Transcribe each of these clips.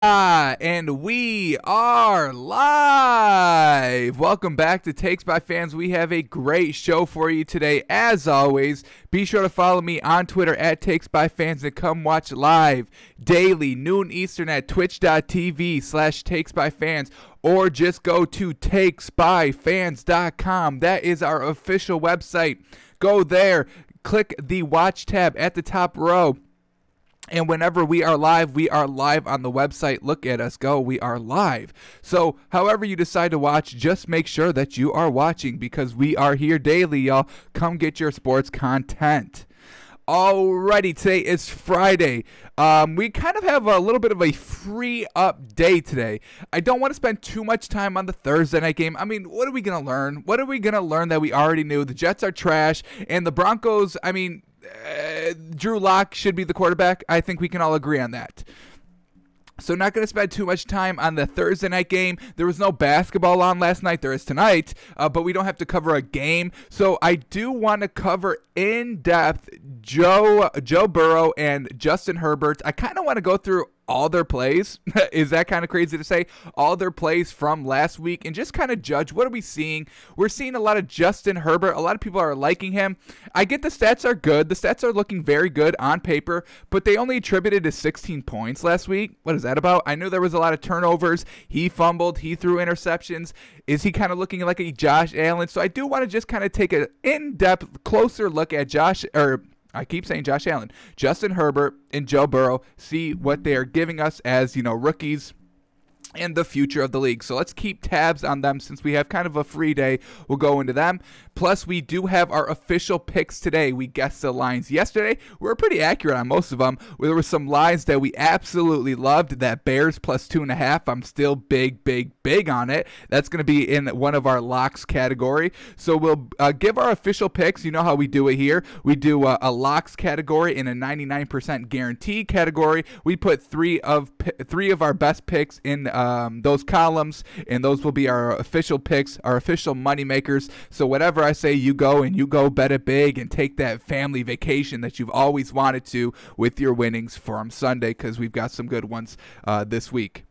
And we are live. Welcome back to Takes by Fans. We have a great show for you today. As always, be sure to follow me on Twitter at Takes by Fans and come watch live daily, noon Eastern at twitch.tv/Takes by Fans, or just go to takesbyfans.com. That is our official website. Go there, click the watch tab at the top row. And whenever we are live on the website. Look at us go. We are live. So however you decide to watch, just make sure that you are watching because we are here daily, y'all. Come get your sports content. Alrighty, today is Friday. We kind of have a little bit of a free up day today. I don't want to spend too much time on the Thursday night game. I mean, what are we going to learn? What are we going to learn that we already knew? The Jets are trash, and the Broncos, I mean, Drew Lock should be the quarterback. I think we can all agree on that. So not going to spend too much time on the Thursday night game. There was no basketball on last night. There is tonight, but we don't have to cover a game. So I do want to cover in depth Joe Burrow and Justin Herbert. I kind of want to go through all their plays. Is that kind of crazy to say? All their plays from last week and just kind of judge what are we seeing. We're seeing a lot of Justin Herbert. A lot of people are liking him. I get the stats are good. The stats are looking very good on paper, but they only attributed to 16 points last week. What is that about? I knew there was a lot of turnovers. He fumbled. He threw interceptions. Is he kind of looking like a Josh Allen? So I do want to just kind of take an in-depth, closer look at I keep saying Josh Allen, Justin Herbert, and Joe Burrow, see what they are giving us as, rookies and the future of the league. So let's keep tabs on them since we have kind of a free day. We'll go into them. Plus, we do have our official picks today. We guessed the lines yesterday. We were pretty accurate on most of them. There were some lines that we absolutely loved. That Bears plus 2.5. I'm still big on it. That's going to be in one of our locks category. So we'll give our official picks. You know how we do it here. We do a locks category and a 99% guarantee category. We put three of our best picks in those columns, and those will be our official picks, our official money makers. So whatever I say, you go bet it big and take that family vacation that you've always wanted to with your winnings from Sunday, because we've got some good ones this week.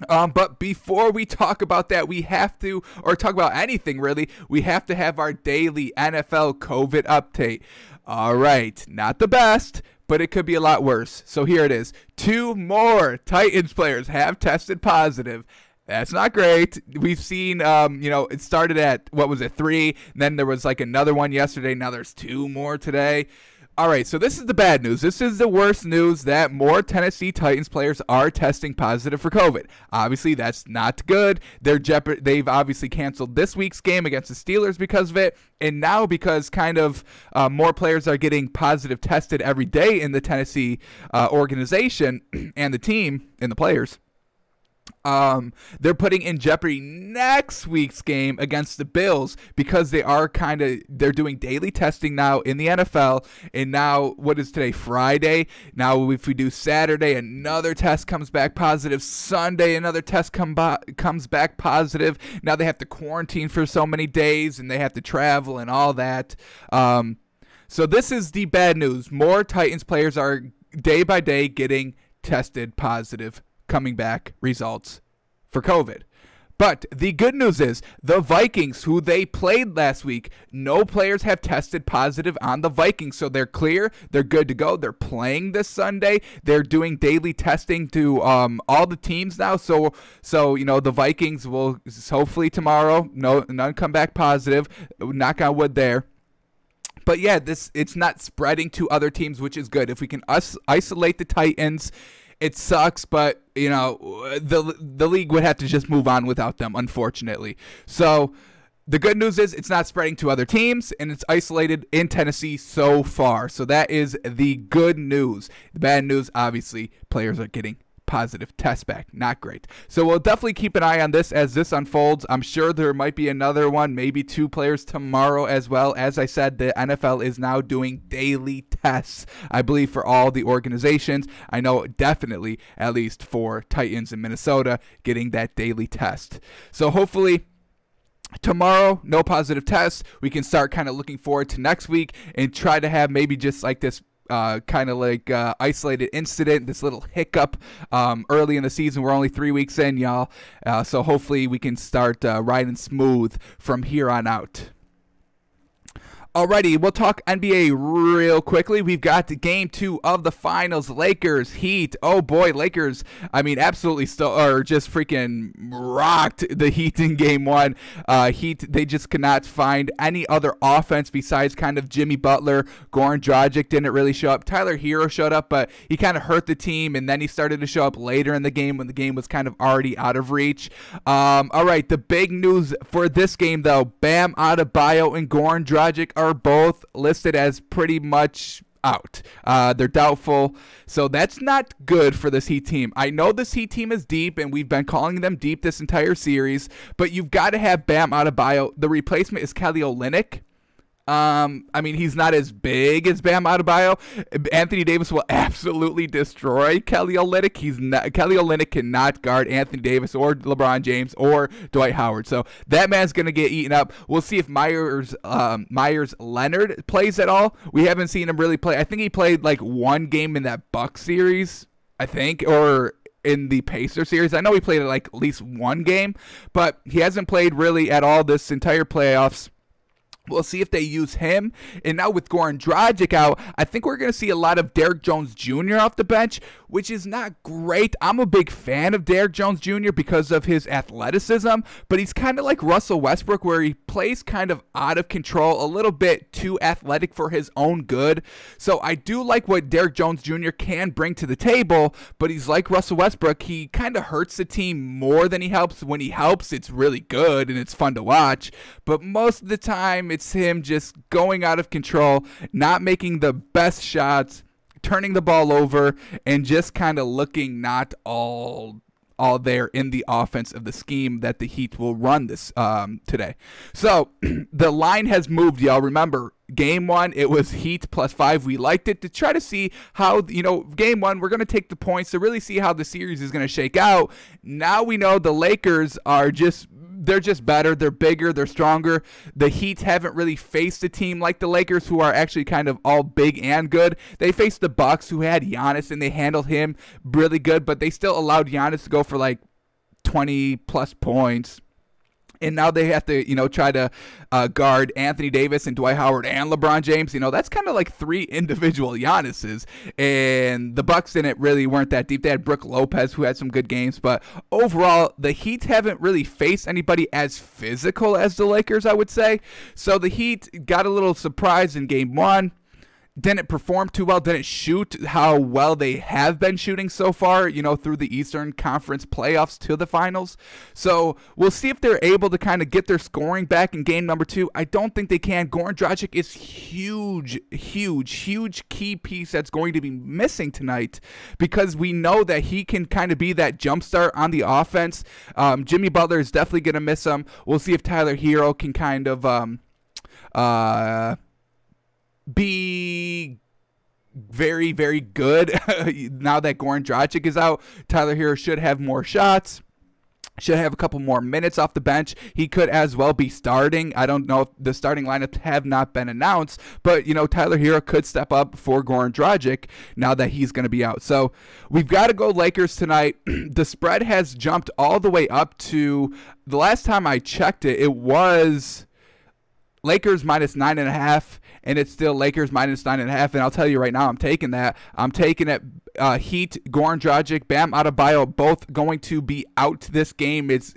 But before we talk about that, we have to, or talk about anything really, we have to have our daily NFL COVID update. All right, not the best, but it could be a lot worse. So here it is. 2 more Titans players have tested positive. That's not great. We've seen, it started at, 3? And then there was like another one yesterday. Now there's 2 more today. All right, so this is the bad news. This is the worst news, that more Tennessee Titans players are testing positive for COVID. Obviously, that's not good. They've obviously canceled this week's game against the Steelers because of it. And now because kind of more players are getting positive tested every day in the Tennessee organization and the team and the players, they're putting in jeopardy next week's game against the Bills because they're doing daily testing now in the NFL. And now, what is today? Friday. Now, if we do Saturday, another test comes back positive. Sunday, another test comes back positive. Now they have to quarantine for so many days and they have to travel and all that. So this is the bad news. More Titans players are day by day getting tested positive, coming back results for COVID. But the good news is the Vikings, who they played last week, no players have tested positive on the Vikings. So they're clear. They're good to go. They're playing this Sunday. They're doing daily testing to all the teams now. So the Vikings will hopefully tomorrow, none come back positive. Knock on wood there. But yeah, it's not spreading to other teams, which is good. If we can isolate the Titans, it sucks, but the league would have to just move on without them, unfortunately. So the good news is it's not spreading to other teams, and it's isolated in Tennessee so far. So that is the good news. The bad news, obviously, players are getting positive test back. Not great. So we'll definitely keep an eye on this as this unfolds. I'm sure there might be another one, maybe 2 players tomorrow as well. As I said, the NFL is now doing daily tests, I believe, for all the organizations. I know definitely at least for Titans in Minnesota getting that daily test. So hopefully tomorrow, no positive tests. We can start kind of looking forward to next week and try to have maybe just like this kind of like isolated incident, this little hiccup early in the season. We're only 3 weeks in, y'all. So hopefully we can start riding smooth from here on out. Alrighty, we'll talk NBA real quickly. We've got Game 2 of the finals. Lakers, Heat. Oh boy, Lakers, I mean, absolutely just freaking rocked the Heat in Game 1. Heat, they just could not find any other offense besides kind of Jimmy Butler. Goran Dragic didn't really show up. Tyler Hero showed up, but he kind of hurt the team, and then he started to show up later in the game when the game was kind of already out of reach. Alright, the big news for this game, though, Bam Adebayo and Goran Dragic are both listed as pretty much out. They're doubtful, so that's not good for this Heat team. I know this Heat team is deep, and we've been calling them deep this entire series, but you've got to have Bam Adebayo. The replacement is Kelly Olynyk. I mean, he's not as big as Bam Adebayo. Anthony Davis will absolutely destroy Kelly Olynyk. Kelly Olynyk cannot guard Anthony Davis or LeBron James or Dwight Howard. So that man's going to get eaten up. We'll see if Myers Leonard plays at all. We haven't seen him really play. I think he played like one game in that Bucks series, I think, or in the Pacer series. I know he played like at least one game, but he hasn't played really at all this entire playoffs. We'll see if they use him. And now with Goran Dragic out, I think we're going to see a lot of Derrick Jones Jr. off the bench, which is not great. I'm a big fan of Derrick Jones Jr. because of his athleticism, but he's kind of like Russell Westbrook, where he plays kind of out of control, a little bit too athletic for his own good. So I do like what Derrick Jones Jr. can bring to the table, but he's like Russell Westbrook. He kind of hurts the team more than he helps. When he helps, it's really good and it's fun to watch, but most of the time it's him just going out of control, not making the best shots, turning the ball over, and just kind of looking not all there in the offense of the scheme that the Heat will run this today. So the line has moved, y'all. Remember, Game 1, it was Heat +5. We liked it to try to see how, Game 1, we're going to take the points to really see how the series is going to shake out. Now we know the Lakers are they're just better. They're bigger. They're stronger. The Heat haven't really faced a team like the Lakers, who are actually kind of all big and good. They faced the Bucks, who had Giannis, and they handled him really good, but they still allowed Giannis to go for like 20+ points. And now they have to, try to guard Anthony Davis and Dwight Howard and LeBron James. That's kind of like 3 individual Giannis's. And the Bucks weren't that deep. They had Brook Lopez, who had some good games. But overall, the Heat haven't really faced anybody as physical as the Lakers, I would say. So the Heat got a little surprised in Game 1. Didn't perform too well, didn't shoot how well they have been shooting so far, through the Eastern Conference playoffs to the finals. So we'll see if they're able to kind of get their scoring back in game number 2. I don't think they can. Goran Dragic is huge key piece that's going to be missing tonight, because we know that he can kind of be that jumpstart on the offense. Jimmy Butler is definitely going to miss him. We'll see if Tyler Hero can kind of be very, very good now that Goran Dragic is out. Tyler Hero should have more shots, should have a couple more minutes off the bench. He could as well be starting. I don't know if the starting lineups have not been announced, but Tyler Hero could step up for Goran Dragic now that he's going to be out. So we've got to go Lakers tonight. The spread has jumped all the way up to, the last time I checked it, it was Lakers -9.5, and it's still Lakers -9.5. And I'll tell you right now, I'm taking that. I'm taking it. Heat, Goran Dragic, Bam Adebayo, both going to be out this game. It's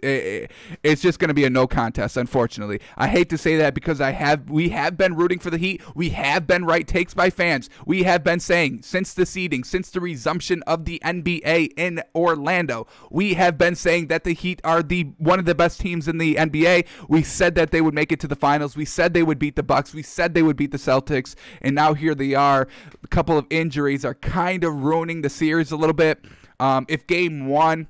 just going to be a no contest, unfortunately. I hate to say that, because we have been rooting for the Heat. We have been right takes by fans. We have been saying since the seeding, since the resumption of the NBA in Orlando, we have been saying that the Heat are one of the best teams in the NBA. We said that they would make it to the finals. We said they would beat the Bucks. We said they would beat the Celtics, and now here they are. A couple of injuries are kind of ruining the series a little bit. If game 1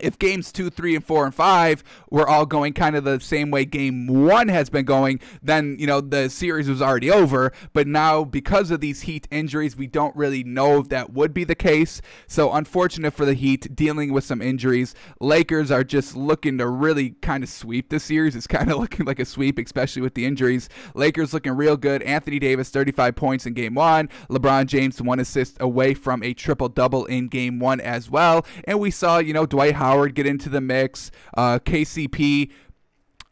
if games 2, 3, and 4, and 5 were all going kind of the same way game 1 has been going, then, the series was already over. But now, because of these Heat injuries, we don't really know if that would be the case. So, unfortunate for the Heat, dealing with some injuries. Lakers are just looking to really kind of sweep the series. It's kind of looking like a sweep, especially with the injuries. Lakers looking real good. Anthony Davis, 35 points in game 1. LeBron James, 1 assist away from a triple-double in game 1 as well. And we saw, Dwight Howard get into the mix, KCP,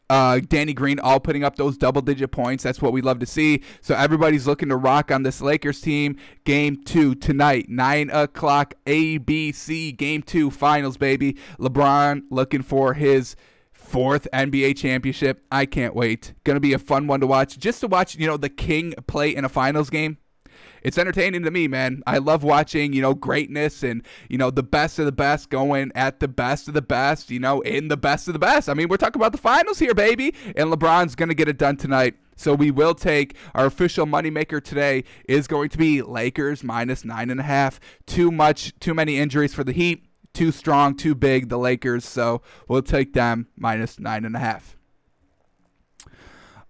Danny Green all putting up those double-digit points. That's what we love to see. So everybody's looking to rock on this Lakers team. Game 2 tonight, 9 o'clock ABC. Game 2 finals, baby. LeBron looking for his 4th NBA championship. I can't wait. Going to be a fun one to watch. Just to watch, the King play in a finals game. It's entertaining to me, man. I love watching, greatness and, the best of the best going at the best of the best, in the best of the best. I mean, we're talking about the finals here, baby. And LeBron's going to get it done tonight. So we will take our official moneymaker today is going to be Lakers minus 9.5. Too many injuries for the Heat. Too strong, too big, the Lakers. So we'll take them minus 9.5.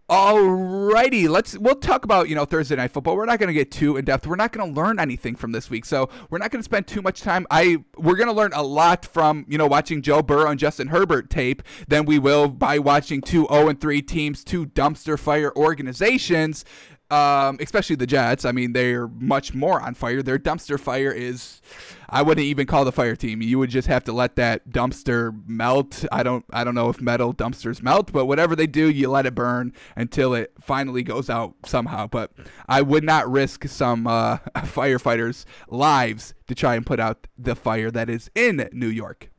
Alrighty, we'll talk about, Thursday Night Football. We're not going to get too in-depth. We're not going to learn anything from this week, so we're not going to spend too much time. We're going to learn a lot from, watching Joe Burrow and Justin Herbert tape than we will by watching 2 0-3 teams, 2 dumpster fire organizations, especially the Jets. I mean, they're much more on fire. Their dumpster fire is, I wouldn't even call the fire team. You would just have to let that dumpster melt. I don't know if metal dumpsters melt, but whatever they do, you let it burn until it finally goes out somehow. But I would not risk some firefighters' lives to try and put out the fire that is in New York.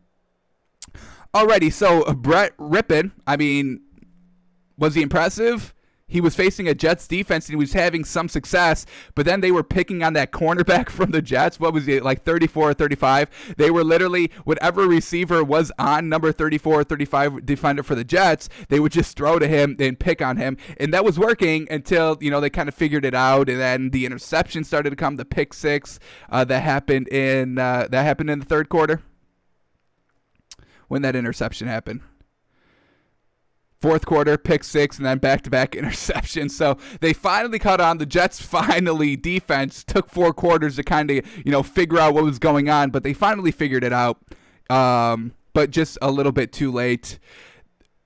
Alrighty, so Brett Rippon, I mean, was he impressive? He was facing a Jets defense and he was having some success, but then they were picking on that cornerback from the Jets. What was it, like 34 or 35? They were literally, whatever receiver was on number 34 or 35 defender for the Jets, they would just throw to him and pick on him. And that was working until, they kind of figured it out. And then the interception started to come, the pick six that happened in the third quarter. When that interception happened. Fourth quarter, pick six, and then back-to-back interceptions. So they finally caught on. The Jets defense took 4 quarters to kind of, figure out what was going on, but they finally figured it out, but just a little bit too late.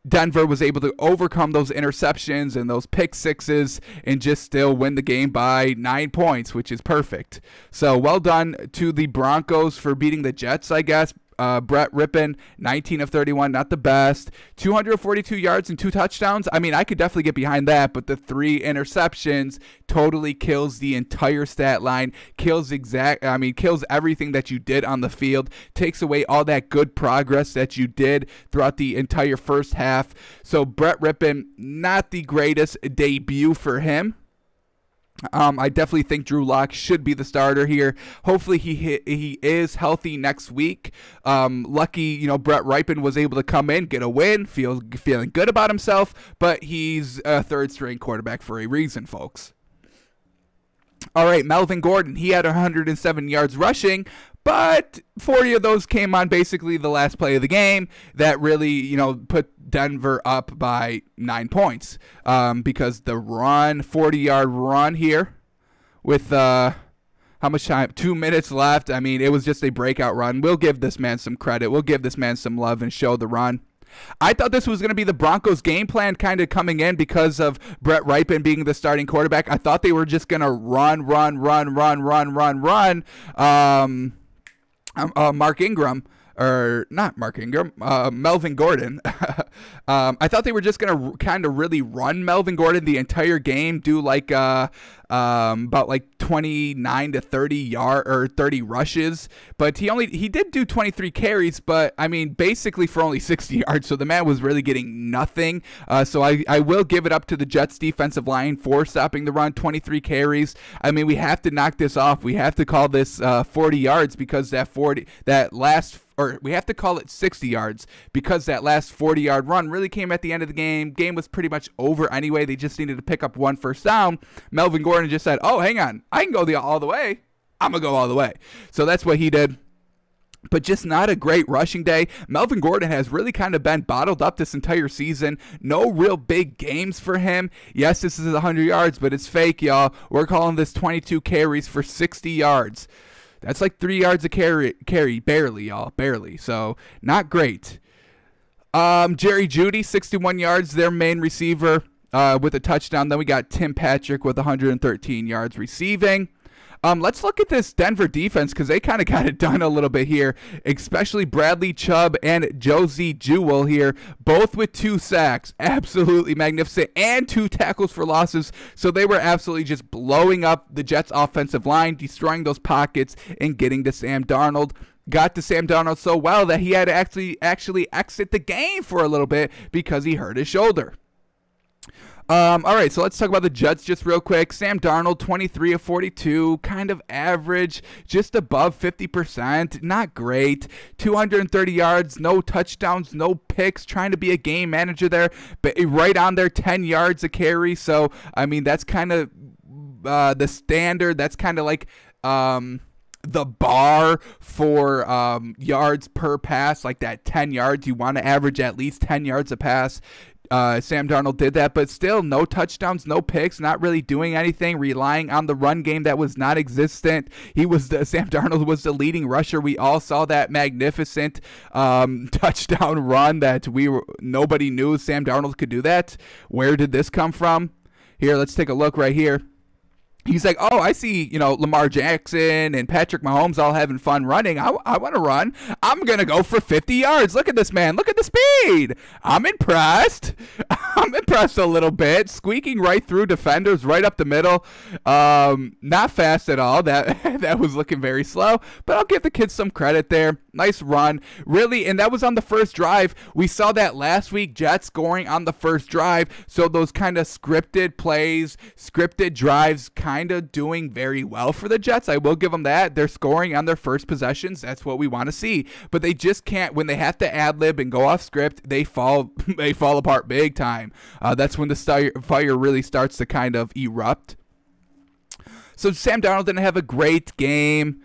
Denver was able to overcome those interceptions and those pick sixes and just still win the game by 9 points, which is perfect. So well done to the Broncos for beating the Jets, I guess. Brett Rippon, 19 of 31, not the best. 242 yards and 2 touchdowns. I mean, I could definitely get behind that, but the 3 interceptions totally kills the entire stat line, kills everything that you did on the field, takes away all that good progress that you did throughout the entire first half. So Brett Rippon, not the greatest debut for him. I definitely think Drew Lock should be the starter here. Hopefully he is healthy next week. Lucky, Brett Rippon was able to come in, get a win, feeling good about himself, but he's a third-string quarterback for a reason, folks. All right, Melvin Gordon, he had 107 yards rushing, but 40 of those came on basically the last play of the game that really, put Denver up by 9 points because the 40-yard run here with how much time? 2 minutes left. I mean, it was just a breakout run. We'll give this man some credit. We'll give this man some love and show the run. I thought this was going to be the Broncos' game plan kind of coming in because of Brett Rippon being the starting quarterback. I thought they were just going to run. Mark Ingram, or not Mark Ingram, Melvin Gordon. I thought they were just going to kind of really run Melvin Gordon the entire game, do like about like 29 to 30 rushes, but he did do 23 carries, but I mean basically for only 60 yards, so the man was really getting nothing. So I will give it up to the Jets defensive line for stopping the run. 23 carries. I mean, we have to knock this off. We have to call this 40 yards because we have to call it 60 yards because that last 40-yard run really came at the end of the game. Game was pretty much over anyway. They just needed to pick up 1 first down. Melvin Gordon just said, oh, hang on, I can go all the way. I'm going to go all the way. So that's what he did. but just not a great rushing day. Melvin Gordon has really kind of been bottled up this entire season. No real big games for him. Yes, this is 100 yards, but it's fake, y'all. We're calling this 22 carries for 60 yards. That's like 3 yards a carry, barely, y'all, barely. So not great. Jerry Jeudy, 61 yards, their main receiver with a touchdown. Then we got Tim Patrick with 113 yards receiving. Let's look at this Denver defense because they kind of got it done a little bit here, especially Bradley Chubb and Josie Jewell here, both with 2 sacks. Absolutely magnificent, and 2 tackles for losses. So they were absolutely just blowing up the Jets' offensive line, destroying those pockets, and getting to Sam Darnold. Got to Sam Darnold so well that he had to actually exit the game for a little bit because he hurt his shoulder. All right, so let's talk about the Jets just real quick. Sam Darnold, 23 of 42, kind of average, just above 50%, not great. 230 yards, no touchdowns, no picks, trying to be a game manager there, but right on there, 10 yards a carry. So, I mean, that's kind of the standard. That's kind of like the bar for yards per pass, like that 10 yards. You want to average at least 10 yards a pass. Sam Darnold did that, but still no touchdowns, no picks, not really doing anything, relying on the run game that was not existent. Sam Darnold was the leading rusher. We all saw that magnificent touchdown run that nobody knew Sam Darnold could do that. Where did this come from? Here, let's take a look right here. He's like, oh, I see, Lamar Jackson and Patrick Mahomes all having fun running. I want to run. I'm going to go for 50 yards. Look at this, man. Look at the speed. I'm impressed. I'm impressed a little bit. Squeaking right through defenders, right up the middle. Not fast at all. That was looking very slow, but I'll give the kids some credit there. Nice run. Really, and that was on the first drive. We saw that last week, Jets scoring on the first drive. So those kind of scripted plays, scripted drives, kind of doing very well for the Jets. I will give them that. They're scoring on their first possessions. That's what we want to see. But they just can't, when they have to ad-lib and go off script, they fall apart big time. That's when the fire really starts to kind of erupt. So Sam Darnold didn't have a great game.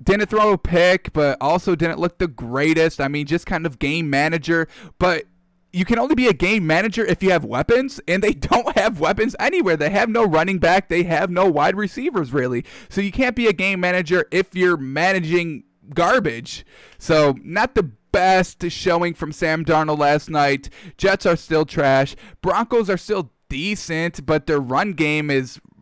Didn't throw a pick, but also didn't look the greatest. I mean, just kind of game manager. But you can only be a game manager if you have weapons, and they don't have weapons anywhere. They have no running back. They have no wide receivers, really. So you can't be a game manager if you're managing garbage. So not the best showing from Sam Darnold last night. Jets are still trash. Broncos are still decent, but their run game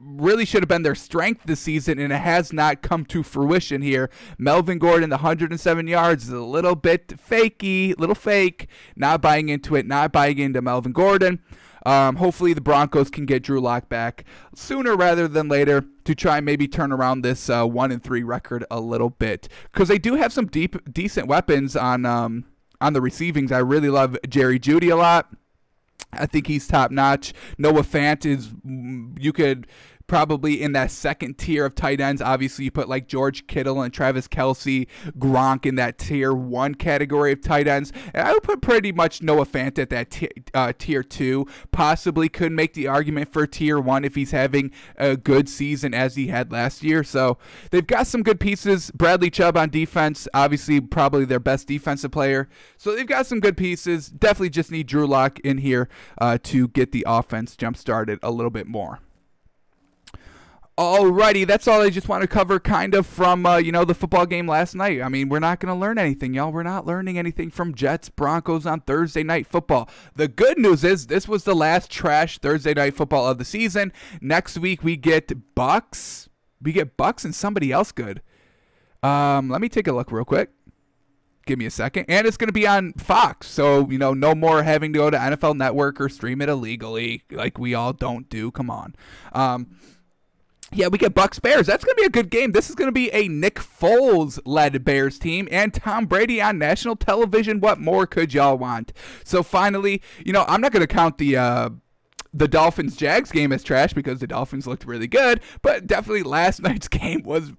really should have been their strength this season, and it has not come to fruition here. Melvin Gordon, the 107 yards, is a little bit fakey, little fake. Not buying into it, not buying into Melvin Gordon. Hopefully the Broncos can get Drew Lock back sooner rather than later to try and maybe turn around this 1-3 record a little bit, because they do have some decent weapons on the receivings. I really love Jerry Jeudy a lot. I think he's top notch. Noah Fant you could probably in that second tier of tight ends. Obviously, you put like George Kittle and Travis Kelce, Gronk in that tier 1 category of tight ends. And I would put pretty much Noah Fant at that tier 2. Possibly could make the argument for tier 1 if he's having a good season as he had last year. So they've got some good pieces. Bradley Chubb on defense, obviously probably their best defensive player. So they've got some good pieces. Definitely just need Drew Lock in here to get the offense jump started a little bit more. Alrighty, that's all I just want to cover kind of from, the football game last night. I mean, we're not going to learn anything, y'all. We're not learning anything from Jets Broncos on Thursday Night Football. The good news is this was the last trash Thursday Night Football of the season. Next week we get Bucks. We get Bucks and somebody else good. Let me take a look real quick. Give me a second. And it's going to be on Fox. So, no more having to go to NFL Network or stream it illegally like we all don't do. Come on. Yeah, we get Bucks Bears. That's going to be a good game. This is going to be a Nick Foles-led Bears team and Tom Brady on national television. What more could y'all want? So finally, I'm not going to count the the Dolphins-Jags game as trash because the Dolphins looked really good, but definitely last night's game was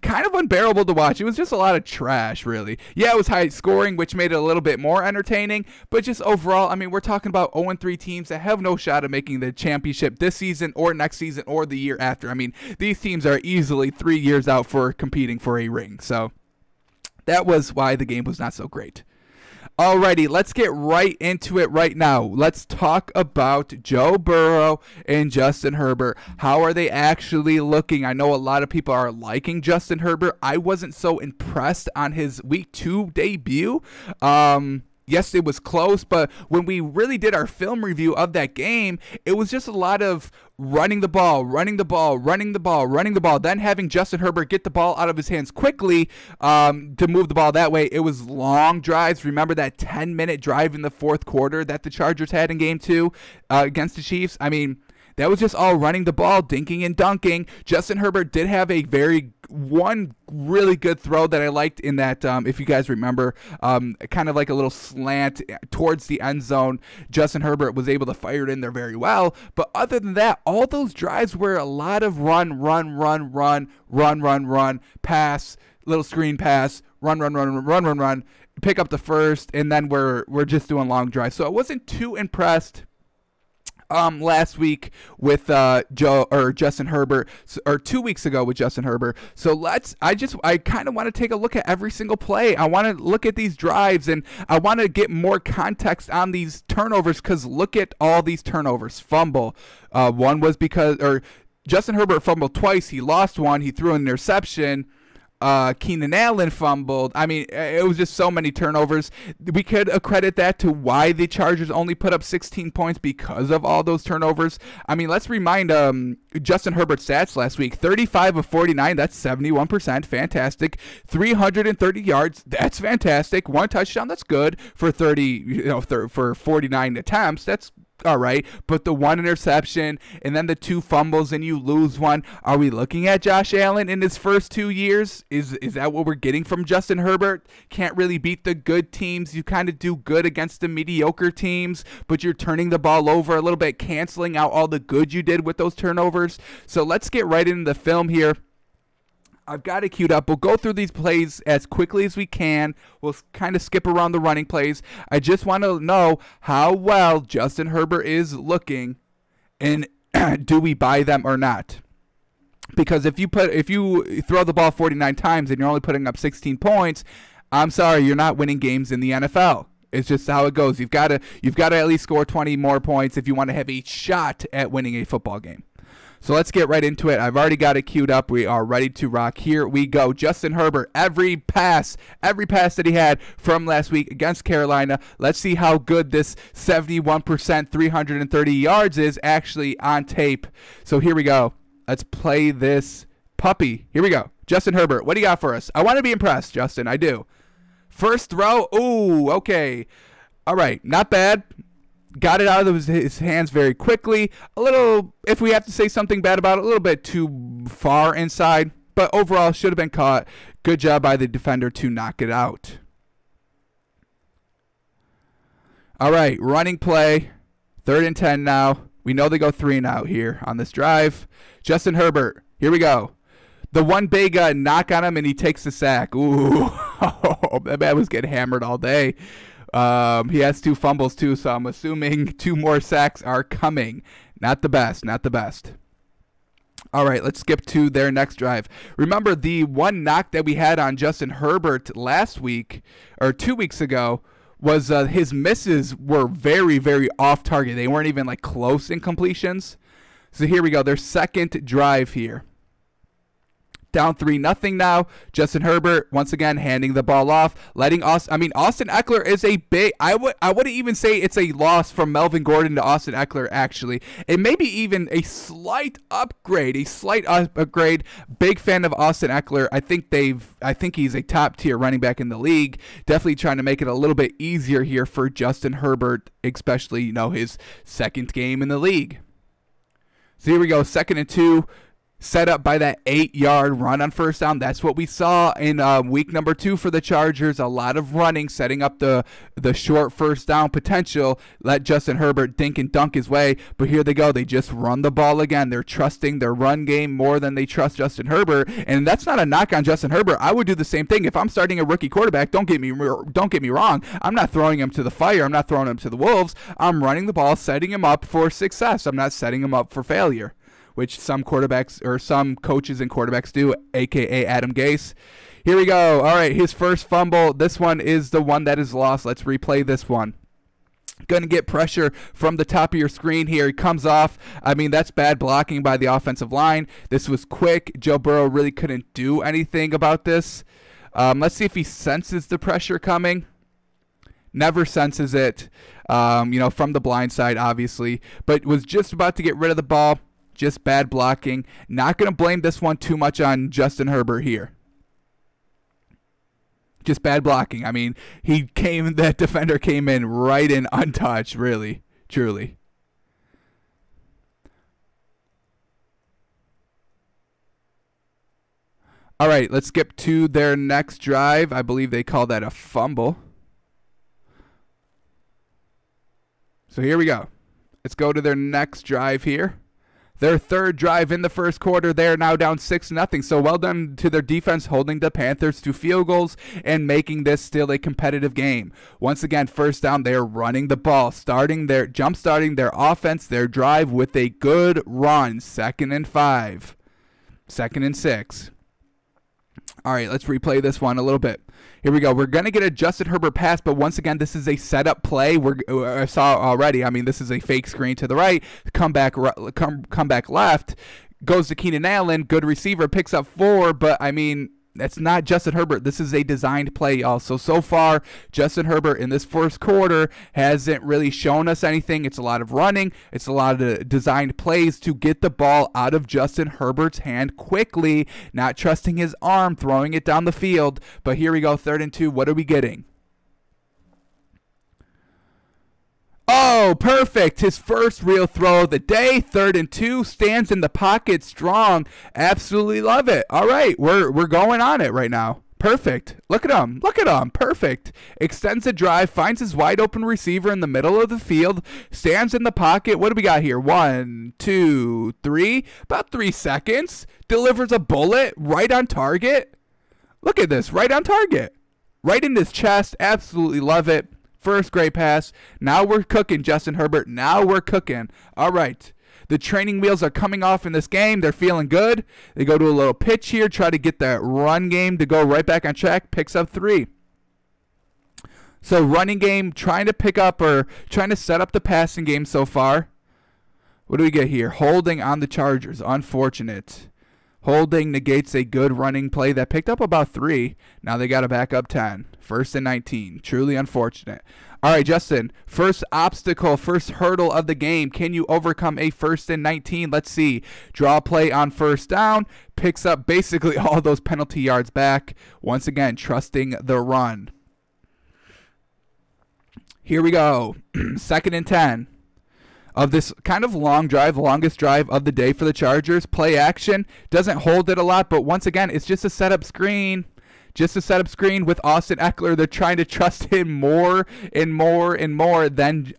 kind of unbearable to watch. It was just a lot of trash, really. Yeah, it was high scoring, which made it a little bit more entertaining, but just overall, I mean, we're talking about 0-3 teams that have no shot of making the championship this season or next season or the year after. I mean, these teams are easily 3 years out for competing for a ring, so that was why the game was not so great. Alrighty, let's get right into it right now. Let's talk about Joe Burrow and Justin Herbert. How are they actually looking? I know a lot of people are liking Justin Herbert. I wasn't so impressed on his week 2 debut. Yes, it was close, but when we really did our film review of that game, it was just a lot of running the ball, then having Justin Herbert get the ball out of his hands quickly to move the ball that way. It was long drives. Remember that 10-minute drive in the fourth quarter that the Chargers had in Game 2 against the Chiefs? I mean, that was just all running the ball, dinking and dunking. Justin Herbert did have a one really good throw that I liked in that, if you guys remember, kind of like a little slant towards the end zone. Justin Herbert was able to fire it in there very well. But other than that, all those drives were a lot of run, pass, little screen pass, run, pick up the first, and then we're just doing long drives. So I wasn't too impressed last week with Justin Herbert, or 2 weeks ago with Justin Herbert. So I kind of want to take a look at every single play. I want to look at these drives, and I want to get more context on these turnovers, because look at all these turnovers. Fumble. One was because Justin Herbert fumbled twice. He lost one. He threw an interception. Keenan Allen fumbled. I mean, it was just so many turnovers. We could accredit that to why the Chargers only put up 16 points, because of all those turnovers. I mean, let's remind Justin Herbert's stats last week. 35 of 49, that's 71%. Fantastic. 330 yards, that's fantastic. 1 touchdown, that's good. For 49 attempts, that's all right, but the 1 interception and then the 2 fumbles and you lose one. Are we looking at Josh Allen in his first 2 years? Is that what we're getting from Justin Herbert? Can't really beat the good teams. You kind of do good against the mediocre teams, but you're turning the ball over a little bit, canceling out all the good you did with those turnovers. So let's get right into the film here. I've got it queued up. We'll go through these plays as quickly as we can. We'll kind of skip around the running plays. I just want to know how well Justin Herbert is looking, and do we buy them or not? Because if you throw the ball 49 times and you're only putting up 16 points, I'm sorry, you're not winning games in the NFL. It's just how it goes. You've got to at least score 20 more points if you want to have a shot at winning a football game. So let's get right into it. I've already got it queued up. We are ready to rock. Here we go. Justin Herbert, every pass that he had from last week against Carolina. Let's see how good this 71%, 330 yards is actually on tape. So here we go. Let's play this puppy. Here we go. Justin Herbert, what do you got for us? I want to be impressed, Justin. I do. First throw. Ooh, okay. All right. Not bad. Got it out of his hands very quickly. A little, if we have to say something bad about it, a little bit too far inside. But overall, should have been caught. Good job by the defender to knock it out. All right, running play. 3rd and 10 now. We know they go 3 and out here on this drive. Justin Herbert, here we go. The one big knock on him, and he takes the sack. Ooh, that man was getting hammered all day. He has 2 fumbles too, so I'm assuming 2 more sacks are coming. Not the best, not the best. All right, let's skip to their next drive. Remember, the one knock that we had on Justin Herbert last week, or 2 weeks ago, was his misses were very, very off target. They weren't even like close incompletions. So here we go, their second drive here. Down 3-0 now. Justin Herbert once again handing the ball off, letting Austin Eckler is a big. I wouldn't even say it's a loss from Melvin Gordon to Austin Eckler. Actually, it may be even a slight upgrade. Big fan of Austin Eckler. I think he's a top tier running back in the league. Definitely trying to make it a little bit easier here for Justin Herbert, especially his second game in the league. So here we go, 2nd and 2. set up by that 8-yard run on first down. That's what we saw in week number 2 for the Chargers. A lot of running, setting up the short first down potential. Let Justin Herbert dink and dunk his way. But here they go. They just run the ball again. They're trusting their run game more than they trust Justin Herbert. And that's not a knock on Justin Herbert. I would do the same thing. If I'm starting a rookie quarterback, don't get me wrong. I'm not throwing him to the fire. I'm not throwing him to the wolves. I'm running the ball, setting him up for success. I'm not setting him up for failure, which some quarterbacks or some coaches and quarterbacks do, a.k.a. Adam Gase. Here we go. All right, his first fumble. This one is the one that is lost. Let's replay this one. Going to get pressure from the top of your screen here. He comes off. I mean, that's bad blocking by the offensive line. This was quick. Joe Burrow really couldn't do anything about this. Let's see if he senses the pressure coming. Never senses it, from the blind side, obviously, but was just about to get rid of the ball. Just bad blocking. Not going to blame this one too much on Justin Herbert here. Just bad blocking. I mean, that defender came in right in untouched, really, truly. All right, let's skip to their next drive. I believe they call that a fumble. So here we go. Let's go to their next drive here. Their third drive in the first quarter, they are now down 6-0. So well done to their defense holding the Panthers to field goals and making this still a competitive game. Once again, first down, they are running the ball, jump-starting their offense, their drive with a good run. 2nd and 5. 2nd and 6. All right, let's replay this one a little bit. Here we go. We're going to get a Justin Herbert pass, but once again, this is a setup play. I saw already. I mean, this is a fake screen to the right. Come back left. Goes to Keenan Allen. Good receiver. Picks up 4, but, I mean, that's not Justin Herbert. This is a designed play, y'all. So far, Justin Herbert in this first quarter hasn't really shown us anything. It's a lot of running. It's a lot of designed plays to get the ball out of Justin Herbert's hand quickly, not trusting his arm, throwing it down the field. But here we go, 3rd and 2. What are we getting? Oh, perfect. His first real throw of the day. 3rd and 2. Stands in the pocket strong. Absolutely love it. All right, we're going on it right now. Perfect. Look at him. Look at him. Perfect. Extends the drive. Finds his wide open receiver in the middle of the field. Stands in the pocket. What do we got here? 1, 2, 3. About 3 seconds. Delivers a bullet right on target. Look at this. Right on target. Right in his chest. Absolutely love it. First great pass. Now we're cooking, Justin Herbert. Now we're cooking. All right. The training wheels are coming off in this game. They're feeling good. They go to a little pitch here, try to get that run game to go right back on track. Picks up 3. So running game, trying to pick up or trying to set up the passing game so far. What do we get here? Holding on the Chargers. Unfortunate. Holding negates a good running play that picked up about 3. Now they got to back up 10. 1st and 19. Truly unfortunate. All right, Justin. First obstacle, first hurdle of the game. Can you overcome a 1st and 19? Let's see. Draw play on first down. Picks up basically all those penalty yards back. Once again, trusting the run. Here we go. 2nd and 10. Of this kind of long drive, longest drive of the day for the Chargers. Play action. Doesn't hold it a lot, but once again, it's just a setup screen. Just a setup screen with Austin Eckler. They're trying to trust him more and more and more than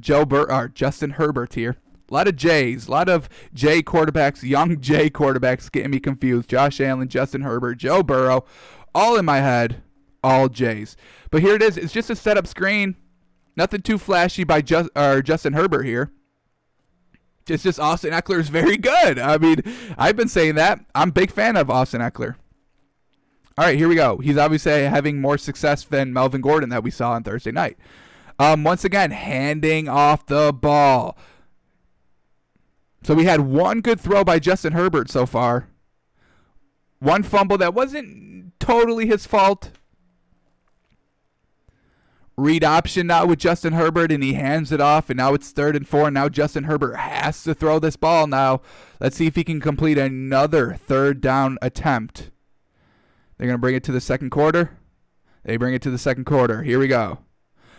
Justin Herbert here. A lot of J's, a lot of J quarterbacks, young J quarterbacks getting me confused. Josh Allen, Justin Herbert, Joe Burrow, all in my head, all J's. But here it is. It's just a setup screen. Nothing too flashy by Justin Herbert here. It's just Austin Eckler is very good. I mean, I've been saying that. I'm a big fan of Austin Eckler. All right, here we go. He's obviously having more success than Melvin Gordon that we saw on Thursday night. Once again, handing off the ball. So we had one good throw by Justin Herbert so far. One fumble that wasn't totally his fault. Read option now with Justin Herbert, and he hands it off, and now it's 3rd and 4. Now Justin Herbert has to throw this ball now. Let's see if he can complete another 3rd down attempt. They're going to bring it to the second quarter. They bring it to the second quarter. Here we go.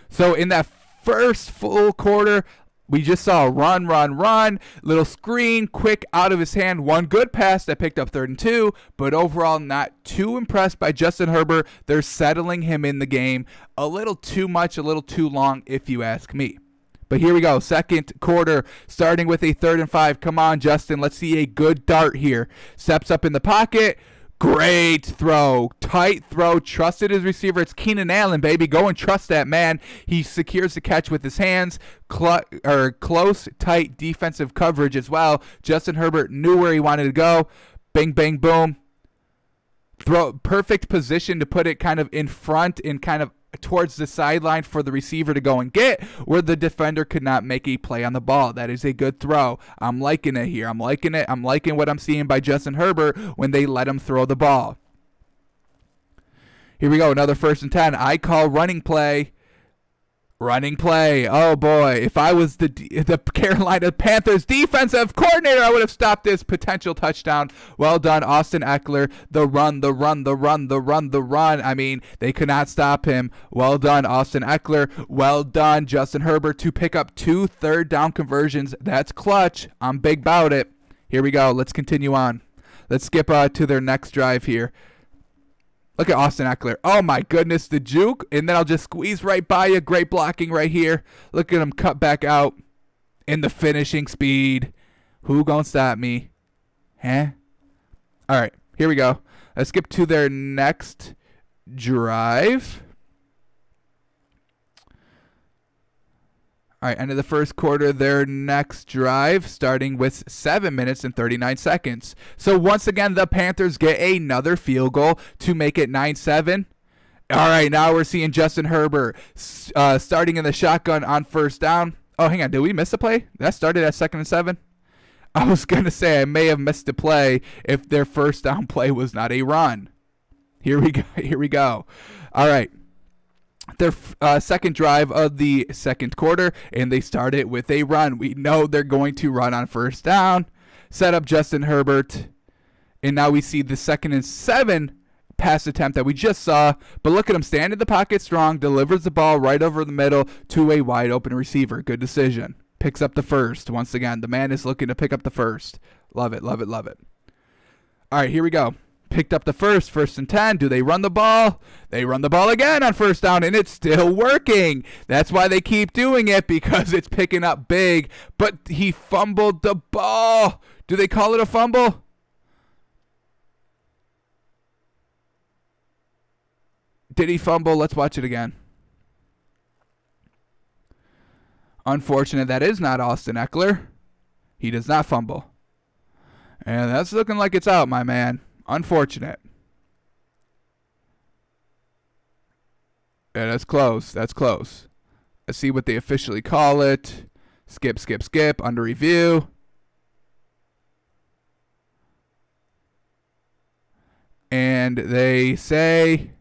So in that first full quarter, We just saw a run, little screen, quick out of his hand, one good pass that picked up 3rd and 2, but overall not too impressed by Justin Herbert. They're settling him in the game a little too much, a little too long, if you ask me. But here we go, second quarter, starting with a 3rd and 5. Come on, Justin, let's see a good dart here. Steps up in the pocket. Great throw, tight throw, trusted his receiver. It's Keenan Allen, baby. Go and trust that man. He secures the catch with his hands. Close, tight defensive coverage as well. Justin Herbert knew where he wanted to go. Bang, bang, boom. Perfect position to put it kind of in front and kind of towards the sideline for the receiver to go and get, where the defender could not make a play on the ball. That is a good throw. I'm liking it here. I'm liking it. I'm liking what I'm seeing by Justin Herbert when they let him throw the ball. Here we go. Another 1st and 10. I call running play. Running play. Oh, boy. If I was the Carolina Panthers defensive coordinator, I would have stopped this potential touchdown. Well done, Austin Eckler. The run. I mean, they could not stop him. Well done, Austin Eckler. Well done, Justin Herbert, to pick up 2 third-down conversions. That's clutch. I'm big about it. Here we go. Let's continue on. Let's skip to their next drive here. Look at Austin Eckler. Oh, my goodness, the juke. And then I'll just squeeze right by you. Great blocking right here. Look at him cut back out in the finishing speed. Who gonna stop me? Huh? All right, here we go. Let's skip to their next drive. All right, end of the first quarter, their next drive, starting with 7 minutes and 39 seconds. So once again, the Panthers get another field goal to make it 9-7. All right, now we're seeing Justin Herbert starting in the shotgun on 1st down. Oh, hang on, did we miss a play? That started at 2nd and 7? I was going to say I may have missed a play if their 1st down play was not a run. Here we go. Here we go. All right. Their second drive of the second quarter, and they start it with a run. We know they're going to run on 1st down. Set up Justin Herbert, and now we see the 2nd and 7 pass attempt that we just saw. But look at him stand in the pocket strong, delivers the ball right over the middle to a wide open receiver. Good decision. Picks up the 1st. Once again, the man is looking to pick up the 1st. Love it, love it, love it. All right, here we go. Picked up the 1st and 10. Do they run the ball? They run the ball again on 1st down, and it's still working. That's why they keep doing it, because it's picking up big. But he fumbled the ball. Do they call it a fumble? Did he fumble? Let's watch it again. Unfortunate, that is not Austin Eckler. He does not fumble. And that's looking like it's out, my man. Unfortunate. Yeah, that's close. That's close. Let's see what they officially call it. Skip, skip, skip. Under review. And they say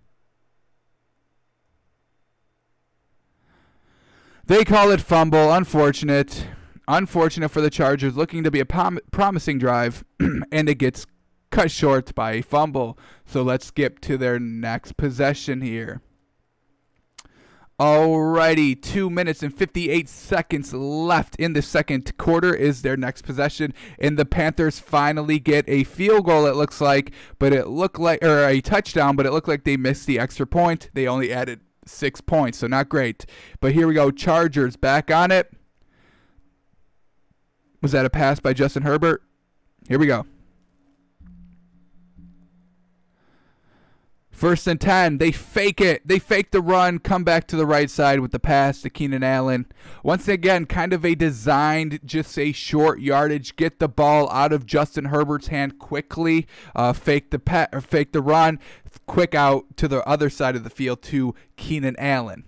they call it fumble. Unfortunate. Unfortunate for the Chargers, looking to be a promising drive, and it gets cut short by a fumble. So let's skip to their next possession here. Alrighty, 2 minutes and 58 seconds left in the second quarter is their next possession, and the Panthers finally get a field goal, it looks like, but it looked like, or a touchdown, but it looked like they missed the extra point. They only added 6 points, so not great. But here we go, Chargers back on it. Was that a pass by Justin Herbert? Here we go. 1st and 10. They fake it. They fake the run, come back to the right side with the pass to Keenan Allen. Once again, kind of a designed, just a short yardage, get the ball out of Justin Herbert's hand quickly, fake the run, quick out to the other side of the field to Keenan Allen.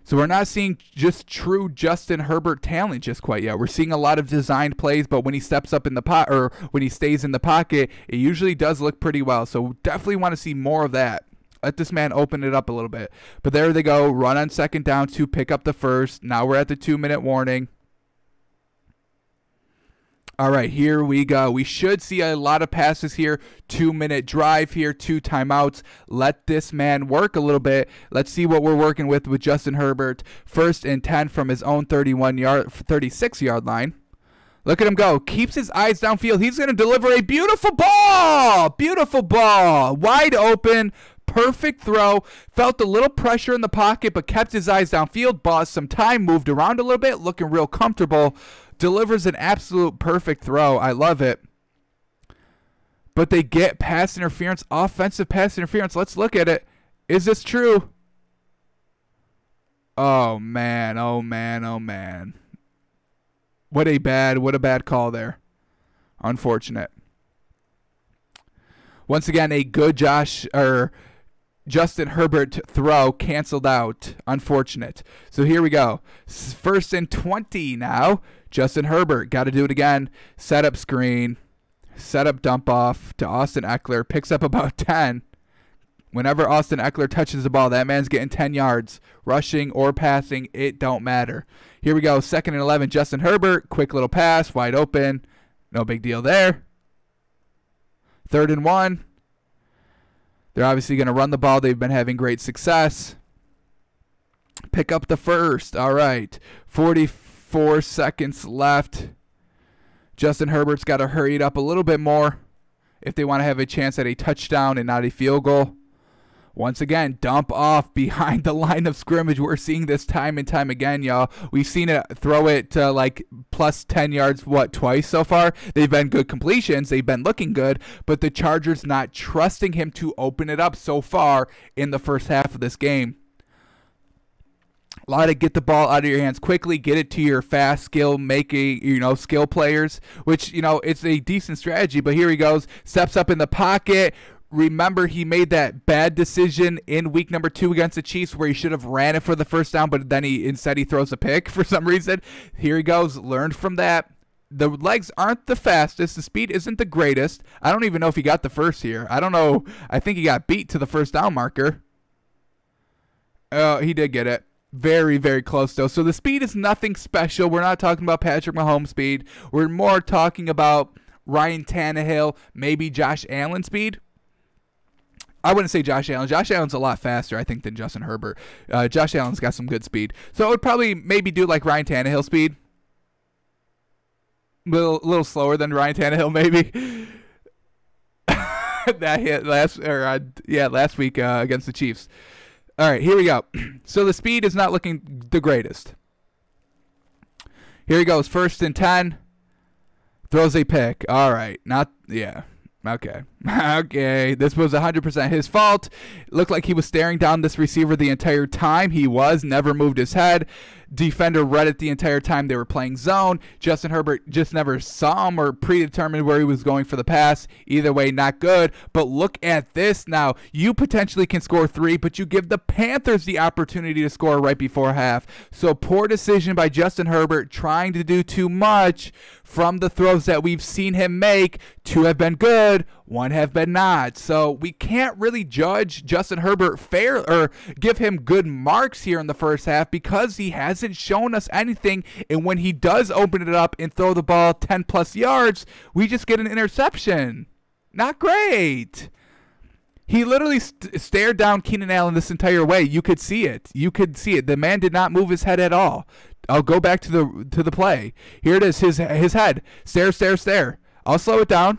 So we're not seeing just true Justin Herbert talent just quite yet. We're seeing a lot of designed plays, but when he steps up in the pot, or when he stays in the pocket, it usually does look pretty well. So we definitely want to see more of that. Let this man open it up a little bit. But there they go, run on 2nd down to pick up the 1st. Now we're at the 2-minute warning. All right, here we go. We should see a lot of passes here. 2-minute drive here, 2 timeouts. Let this man work a little bit. Let's see what we're working with Justin Herbert. 1st and 10 from his own 36-yard line. Look at him go. Keeps his eyes downfield. He's going to deliver a beautiful ball. Beautiful ball. Wide open. Perfect throw. Felt a little pressure in the pocket, but kept his eyes downfield. Bought some time. Moved around a little bit. Looking real comfortable. Delivers an absolute perfect throw. I love it. But they get pass interference. Offensive pass interference. Let's look at it. Is this true? Oh, man. Oh, man. Oh, man. What a bad call there. Unfortunate. Once again, a good Justin Herbert throw canceled out. Unfortunate. So here we go. 1st and 20 now. Justin Herbert. Got to do it again. Set up screen. Set up dump off to Austin Eckler. Picks up about 10. Whenever Austin Eckler touches the ball, that man's getting 10 yards. Rushing or passing, it don't matter. Here we go. 2nd and 11. Justin Herbert. Quick little pass. Wide open. No big deal there. 3rd and 1. They're obviously going to run the ball. They've been having great success. Pick up the 1st. All right. 44 seconds left. Justin Herbert's got to hurry it up a little bit more if they want to have a chance at a touchdown and not a field goal. Once again, dump off behind the line of scrimmage. We're seeing this time and time again, y'all. We've seen it throw it to like plus 10 yards, twice so far. They've been good completions. They've been looking good, but the Chargers not trusting him to open it up so far in the first half of this game. A lot of get the ball out of your hands quickly, get it to your fast skill skill players, which, it's a decent strategy, but here he goes. Steps up in the pocket. Remember, he made that bad decision in week number 2 against the Chiefs where he should have ran it for the first down, but then instead he throws a pick for some reason. Here he goes. Learned from that. The legs aren't the fastest. The speed isn't the greatest. I don't even know if he got the first here. I don't know. I think he got beat to the first down marker. Oh, he did get it. Very, very close, though. So the speed is nothing special. We're not talking about Patrick Mahomes' speed. We're more talking about Ryan Tannehill, maybe Josh Allen speed. I wouldn't say Josh Allen. Josh Allen's a lot faster, I think, than Justin Herbert. Josh Allen's got some good speed. So I would probably maybe do like Ryan Tannehill speed. A little slower than Ryan Tannehill, maybe. That hit last week against the Chiefs. All right, here we go. So the speed is not looking the greatest. Here he goes. 1st and 10. Throws a pick. All right. Okay. Okay. This was 100% his fault. It looked like he was staring down this receiver the entire time. He never moved his head. Defender read it the entire time they were playing zone. Justin Herbert just never saw him or predetermined where he was going for the pass. Either way, not good. But look at this now. You potentially can score 3, but you give the Panthers the opportunity to score right before half. So poor decision by Justin Herbert, trying to do too much from the throws that we've seen him make. 2 have been good, 1 have been not. So we can't really judge Justin Herbert fair or give him good marks here in the first half because he hasn't shown us anything. And when he does open it up and throw the ball 10 plus yards, we just get an interception. Not great. He literally stared down Keenan Allen this entire way. You could see it. The man did not move his head at all. I'll go back to the play. Here it is. His head. Stare. I'll slow it down.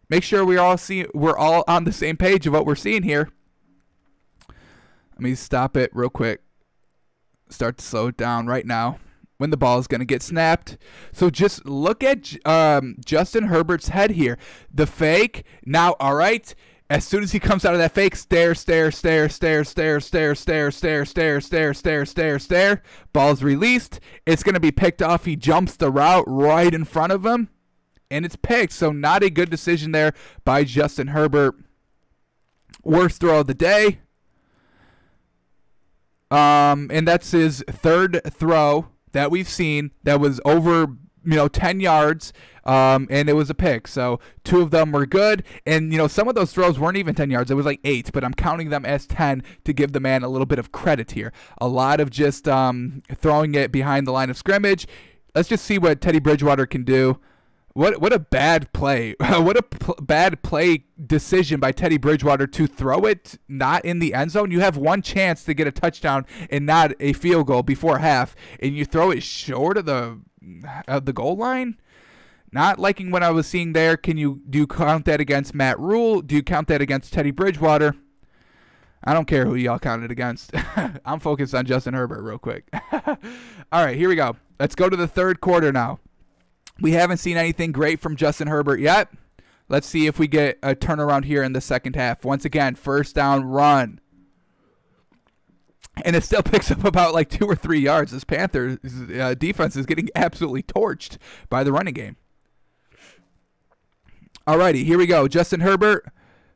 Make sure we're all on the same page of what we're seeing here. Let me stop it real quick. Start to slow it down right now when the ball is going to get snapped. So just look at Justin Herbert's head here. The fake. Now, all right. As soon as he comes out of that fake, stare. Ball's released. It's going to be picked off. He jumps the route right in front of him, and it's picked. So not a good decision there by Justin Herbert. Worst throw of the day. And that's his 3rd throw that we've seen that was over 10 yards, and it was a pick. So 2 of them were good, and some of those throws weren't even 10 yards. It was like 8, but I'm counting them as 10 to give the man a little bit of credit here. A lot of just throwing it behind the line of scrimmage. Let's just see what Teddy Bridgewater can do. What a bad play. What a bad play decision by Teddy Bridgewater to throw it not in the end zone. You have one chance to get a touchdown and not a field goal before half, and you throw it short of the goal line. Not liking what I was seeing there. Do you count that against Matt Rule? Do you count that against Teddy Bridgewater? I don't care who y'all counted against. I'm focused on Justin Herbert real quick. All right, here we go. Let's go to the third quarter now. We haven't seen anything great from Justin Herbert yet. Let's see if we get a turnaround here in the second half. Once again, first down run. And it still picks up about like 2 or 3 yards. This Panthers defense is getting absolutely torched by the running game. Alrighty, here we go. Justin Herbert,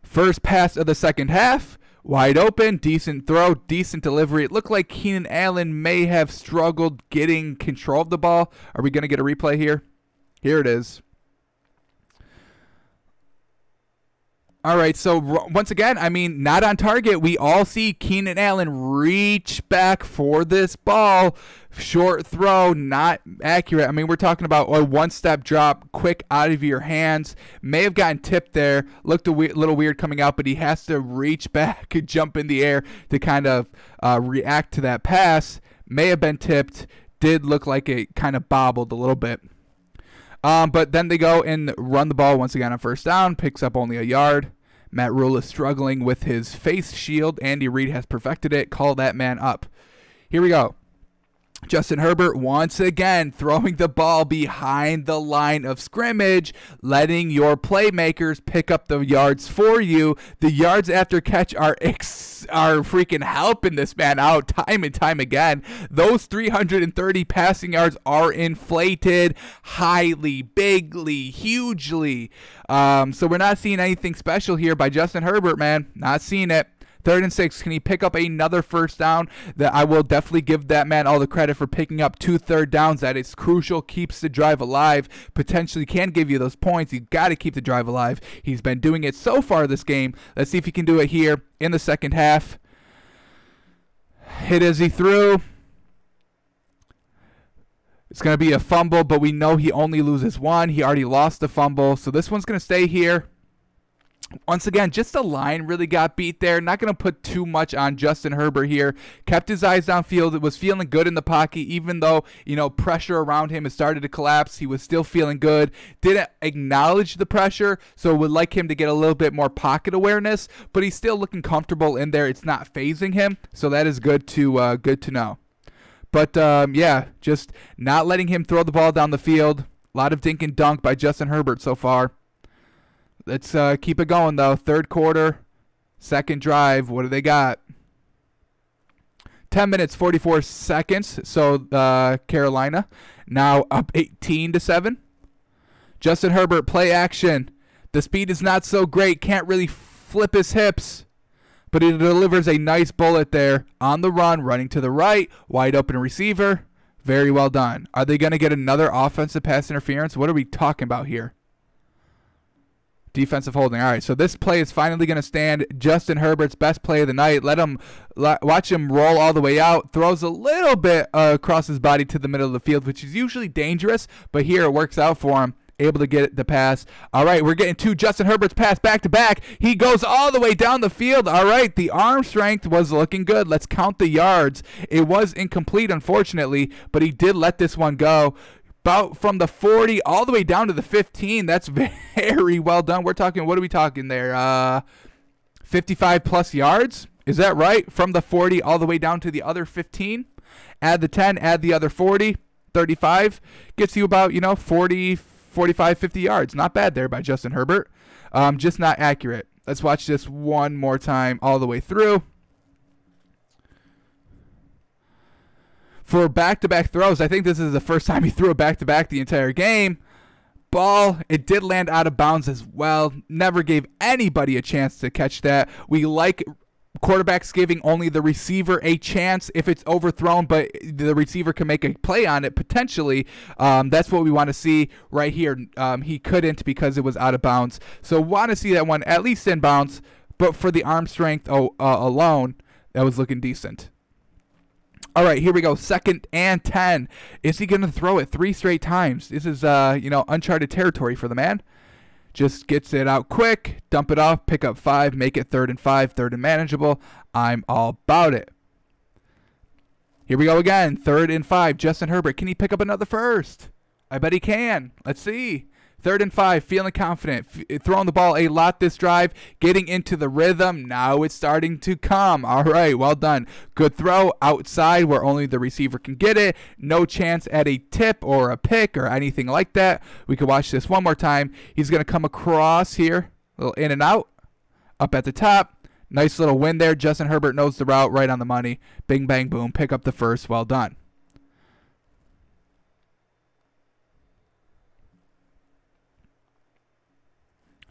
first pass of the second half. Wide open, decent throw, decent delivery. It looked like Keenan Allen may have struggled getting control of the ball. Are we going to get a replay here? Here it is. All right, so once again, I mean, not on target. We all see Keenan Allen reach back for this ball. Short throw, not accurate. I mean, we're talking about a one-step drop, quick out of your hands. May have gotten tipped there. Looked a little weird coming out, but he has to reach back and jump in the air to kind of react to that pass. May have been tipped. Did look like it kind of bobbled a little bit. But then they go and run the ball once again on first down, picks up only a yard. Matt Rule is struggling with his face shield. Andy Reid has perfected it. Call that man up. Here we go. Justin Herbert once again throwing the ball behind the line of scrimmage, letting your playmakers pick up the yards for you. The yards after catch are freaking helping this man out time and time again. Those 330 passing yards are inflated highly, bigly, hugely. So we're not seeing anything special here by Justin Herbert, man. Not seeing it. 3rd and 6. Can he pick up another first down? That I will definitely give that man all the credit for picking up 2 third downs. That is crucial. Keeps the drive alive. Potentially can give you those points. You got to keep the drive alive. He's been doing it so far this game. Let's see if he can do it here in the second half. Hit as he threw. It's going to be a fumble, but we know he only loses 1. He already lost the fumble, so this one's going to stay here. Once again, just the line really got beat there. Not going to put too much on Justin Herbert here. Kept his eyes downfield. It was feeling good in the pocket, even though, pressure around him has started to collapse. He was still feeling good. Didn't acknowledge the pressure, so would like him to get a little bit more pocket awareness, but he's still looking comfortable in there. It's not phasing him, so that is good to know. But, yeah, just not letting him throw the ball down the field. A lot of dink and dunk by Justin Herbert so far. Let's keep it going, though. Third quarter, second drive. What do they got? 10 minutes, 44 seconds. So Carolina now up 18-7. Justin Herbert, play action. The speed is not so great. Can't really flip his hips. But he delivers a nice bullet there on the run, running to the right. Wide open receiver. Very well done. Are they going to get another offensive pass interference? What are we talking about here? Defensive holding. All right, so this play is finally going to stand. Justin Herbert's best play of the night. Watch him roll all the way out. Throws a little bit across his body to the middle of the field, which is usually dangerous, but here it works out for him. Able to get the pass. All right, we're getting to Justin Herbert's pass back to back. He goes all the way down the field. All right, the arm strength was looking good. Let's count the yards. It was incomplete, unfortunately, but he did let this one go. About from the 40 all the way down to the 15. That's very well done. We're talking, what are we talking there? 55 plus yards? Is that right? From the 40 all the way down to the other 15. Add the 10, add the other 40, 35. Gets you about, 40, 45, 50 yards. Not bad there by Justin Herbert. Just not accurate. Let's watch this one more time all the way through. For back-to-back throws, I think this is the first time he threw a back-to-back the entire game. Ball, it did land out of bounds as well. Never gave anybody a chance to catch that. We like quarterbacks giving only the receiver a chance if it's overthrown, but the receiver can make a play on it potentially. That's what we want to see right here. He couldn't because it was out of bounds. So want to see that one at least in bounds, but for the arm strength alone, that was looking decent. All right, here we go. 2nd and 10. Is he going to throw it 3 straight times? This is, uncharted territory for the man. Just gets it out quick, dump it off, pick up 5, make it 3rd and 5, 3rd and manageable. I'm all about it. Here we go again. 3rd and 5. Justin Herbert. Can he pick up another first? I bet he can. Let's see. 3rd and 5. Feeling confident. Throwing the ball a lot this drive. Getting into the rhythm. Now it's starting to come. All right. Well done. Good throw outside where only the receiver can get it. No chance at a tip or a pick or anything like that. We can watch this one more time. He's going to come across here. A little in and out. Up at the top. Nice little win there. Justin Herbert knows the route right on the money. Bing, bang, boom. Pick up the first. Well done.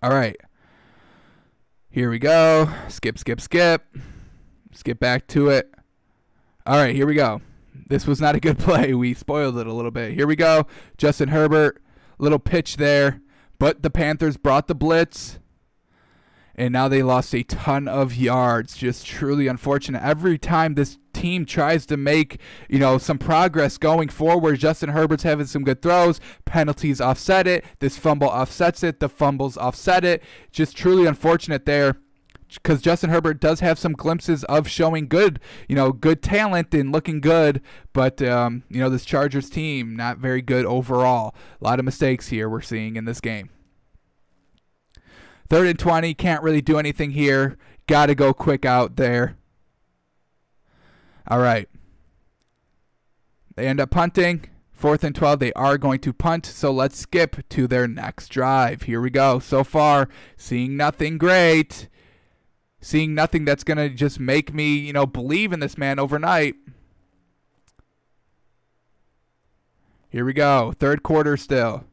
All right. Here we go. Skip, skip, skip. Skip back to it. All right, here we go. This was not a good play. We spoiled it a little bit. Here we go. Justin Herbert. Little pitch there. But the Panthers brought the blitz. And now they lost a ton of yards. Just truly unfortunate. Every time this team tries to make, some progress going forward, Justin Herbert's having some good throws. Penalties offset it. This fumble offsets it. The fumbles offset it. Just truly unfortunate there, because Justin Herbert does have some glimpses of showing good, good talent and looking good. But, this Chargers team, not very good overall. A lot of mistakes here we're seeing in this game. 3rd and 20, can't really do anything here. Got to go quick out there. All right. They end up punting. 4th and 12, they are going to punt. So let's skip to their next drive. Here we go. So far, seeing nothing great. Seeing nothing that's going to just make me, believe in this man overnight. Here we go. 3rd quarter still.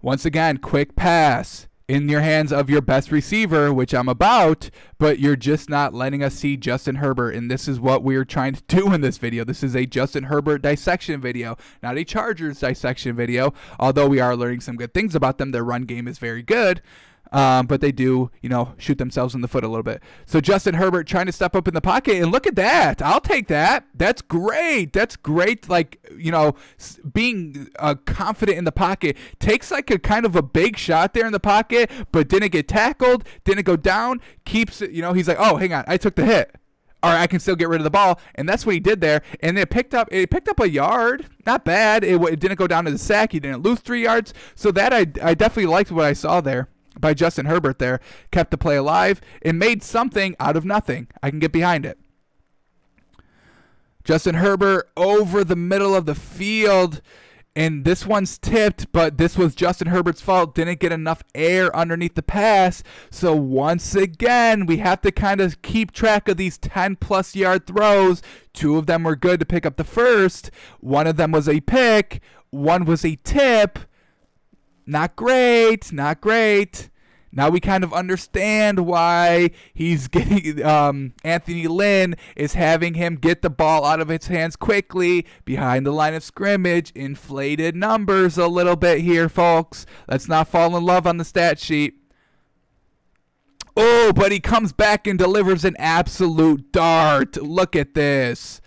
Once again, quick pass in your hands of your best receiver, which I'm about, but you're just not letting us see Justin Herbert, and this is what we're trying to do in this video. This is a Justin Herbert dissection video, not a Chargers dissection video, although we are learning some good things about them. Their run game is very good. But they do, shoot themselves in the foot a little bit. So Justin Herbert trying to step up in the pocket, and look at that. I'll take that. That's great. That's great. Like, being confident in the pocket. Takes like a kind of a big shot there in the pocket, but didn't get tackled, didn't go down, keeps it, he's like, oh, hang on, I took the hit. All right, I can still get rid of the ball, and that's what he did there. And it picked up a yard, not bad. It didn't go down to the sack. He didn't lose 3 yards. So that I definitely liked what I saw there by Justin Herbert there. Kept the play alive and made something out of nothing. I can get behind it. Justin Herbert over the middle of the field, and this one's tipped, but this was Justin Herbert's fault. Didn't get enough air underneath the pass. So once again, we have to kind of keep track of these 10-plus yard throws. 2 of them were good to pick up the first. 1 of them was a pick. 1 was a tip. Not great, not great. Now we kind of understand why he's getting Anthony Lynn is having him get the ball out of his hands quickly behind the line of scrimmage. Inflated numbers a little bit here, folks. Let's not fall in love on the stat sheet. Oh, but he comes back and delivers an absolute dart. Look at this.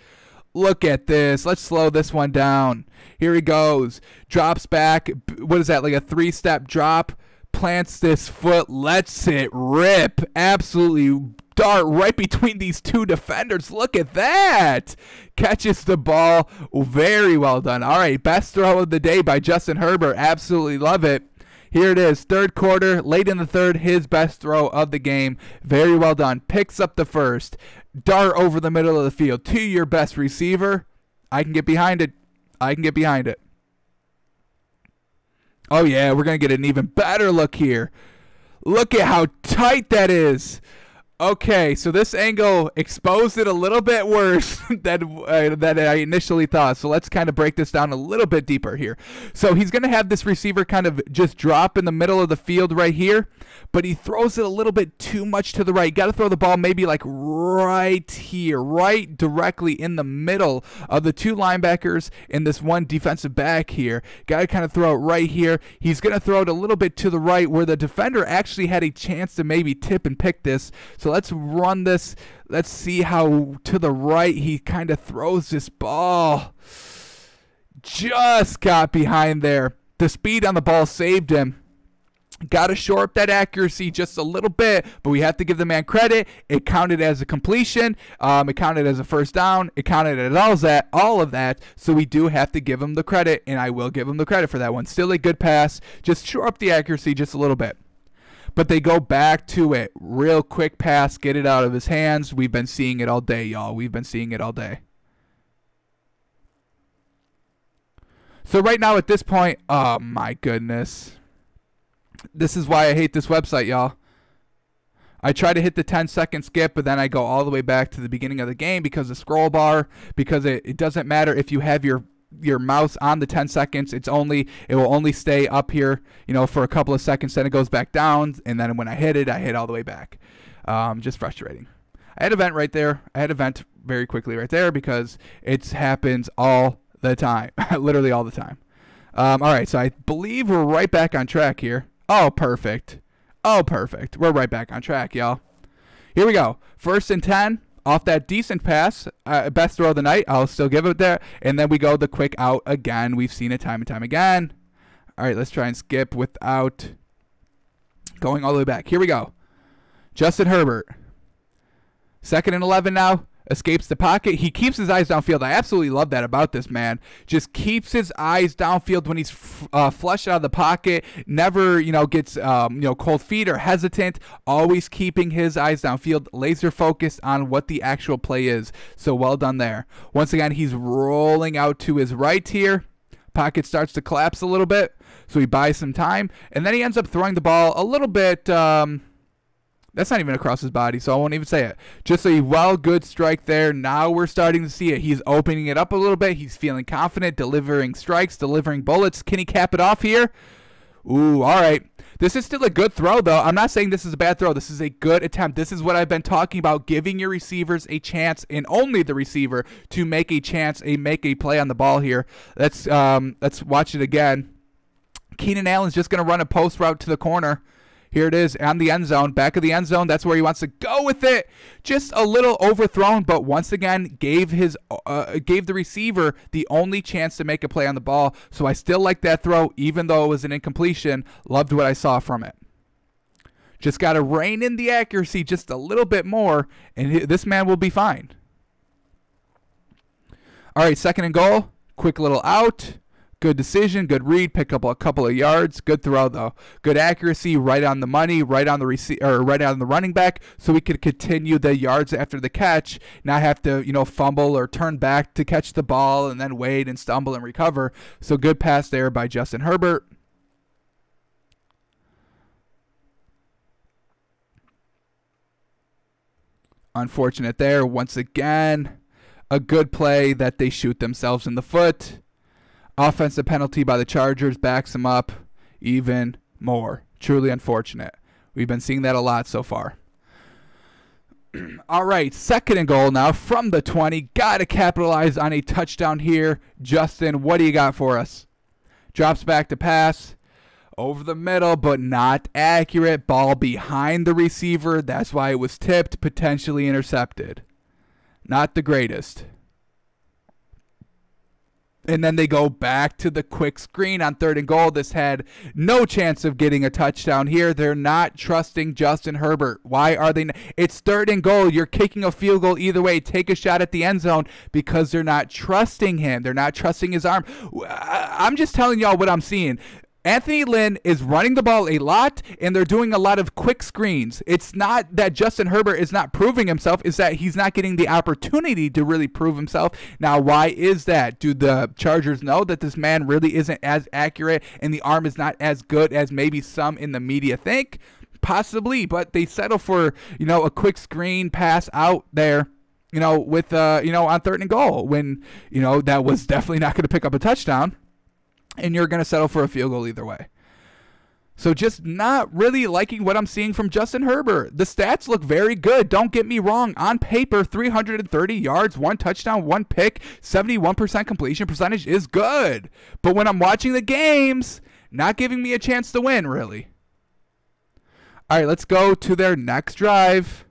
Look at this. Let's slow this one down. Here he goes. Drops back. What is that, like a 3-step drop? Plants this foot. Lets it rip. Absolutely dart right between these 2 defenders. Look at that. Catches the ball. Very well done. All right, best throw of the day by Justin Herbert. Absolutely love it. Here it is, 3rd quarter, late in the 3rd, his best throw of the game. Very well done. Picks up the first. Dart over the middle of the field to your best receiver. I can get behind it. I can get behind it. Oh, yeah, we're going to get an even better look here. Look at how tight that is. Okay, so this angle exposed it a little bit worse than I initially thought. So let's kind of break this down a little bit deeper here. So he's going to have this receiver kind of just drop in the middle of the field right here, but he throws it a little bit too much to the right. You got to throw the ball maybe like right here, right directly in the middle of the 2 linebackers and this 1 defensive back here. Got to kind of throw it right here. He's going to throw it a little bit to the right where the defender actually had a chance to maybe tip and pick this. So let's run this. Let's see how to the right he kind of throws this ball. Just got behind there. The speed on the ball saved him. Got to shore up that accuracy just a little bit, but we have to give the man credit. It counted as a completion. It counted as a first down. It counted as all of that. So we do have to give him the credit, and I will give him the credit for that one. Still a good pass. Just shore up the accuracy just a little bit. But they go back to it. Real quick pass, get it out of his hands. We've been seeing it all day, y'all. We've been seeing it all day. So right now at this point, oh my goodness. This is why I hate this website, y'all. I try to hit the 10-second skip, but then I go all the way back to the beginning of the game because of scroll bar, because it doesn't matter if you have your mouse on the 10 seconds. It will only stay up here, for a couple of seconds, then it goes back down, and then when I hit all the way back. Just frustrating. I had a vent right there. I had a vent very quickly right there because it happens all the time. Literally all the time. All right, so I believe we're right back on track here. Oh, perfect. Oh, perfect. We're right back on track, y'all. Here we go. 1st and 10 off that decent pass. Best throw of the night. I'll still give it there. And then we go the quick out again. We've seen it time and time again. All right, let's try and skip without going all the way back. Here we go. Justin Herbert. 2nd and 11 now. Escapes the pocket. He keeps his eyes downfield. I absolutely love that about this man. Just keeps his eyes downfield when he's flushed out of the pocket. Never, gets, cold feet or hesitant. Always keeping his eyes downfield. Laser focused on what the actual play is. So well done there. Once again, he's rolling out to his right here. Pocket starts to collapse a little bit. So he buys some time. And then he ends up throwing the ball a little bit... that's not even across his body, so I won't even say it. Just a good strike there. Now we're starting to see it. He's opening it up a little bit. He's feeling confident, delivering strikes, delivering bullets. Can he cap it off here? Ooh, all right. This is still a good throw, though. I'm not saying this is a bad throw. This is a good attempt. This is what I've been talking about, giving your receivers a chance, and only the receiver, to make a chance, make a play on the ball here. Let's watch it again. Keenan Allen's just going to run a post route to the corner. Here it is on the end zone, back of the end zone. That's where he wants to go with it. Just a little overthrown, but once again gave the receiver the only chance to make a play on the ball. So I still like that throw, even though it was an incompletion. Loved what I saw from it. Just got to rein in the accuracy just a little bit more, and this man will be fine. All right, 2nd and goal. Quick little out. Good decision, good read, pick up a couple of yards. Good throw though. Good accuracy, right on the money, right on the running back, so we could continue the yards after the catch, not have to, fumble or turn back to catch the ball and then wait and stumble and recover. So good pass there by Justin Herbert. Unfortunate there. Once again, a good play that they shoot themselves in the foot. Offensive penalty by the Chargers backs them up even more. Truly unfortunate. We've been seeing that a lot so far. All right, 2nd and goal now from the 20. Got to capitalize on a touchdown here. Justin, what do you got for us? Drops back to pass. Over the middle, but not accurate. Ball behind the receiver. That's why it was tipped, potentially intercepted. Not the greatest. And then they go back to the quick screen on 3rd and goal. This had no chance of getting a touchdown here. They're not trusting Justin Herbert. Why are they? It's 3rd and goal. You're kicking a field goal either way. Take a shot at the end zone because they're not trusting him. They're not trusting his arm. I'm just telling y'all what I'm seeing. Anthony Lynn is running the ball a lot, and they're doing a lot of quick screens. It's not that Justin Herbert is not proving himself. It's that he's not getting the opportunity to really prove himself. Now, why is that? Do the Chargers know that this man really isn't as accurate and the arm is not as good as maybe some in the media think? Possibly, but they settle for, a quick screen pass out there, with, on 3rd and goal when, that was definitely not going to pick up a touchdown. And you're going to settle for a field goal either way. So just not really liking what I'm seeing from Justin Herbert. The stats look very good. Don't get me wrong. On paper, 330 yards, 1 touchdown, 1 pick, 71% completion percentage is good. But when I'm watching the games, not giving me a chance to win, really. All right, let's go to their next drive.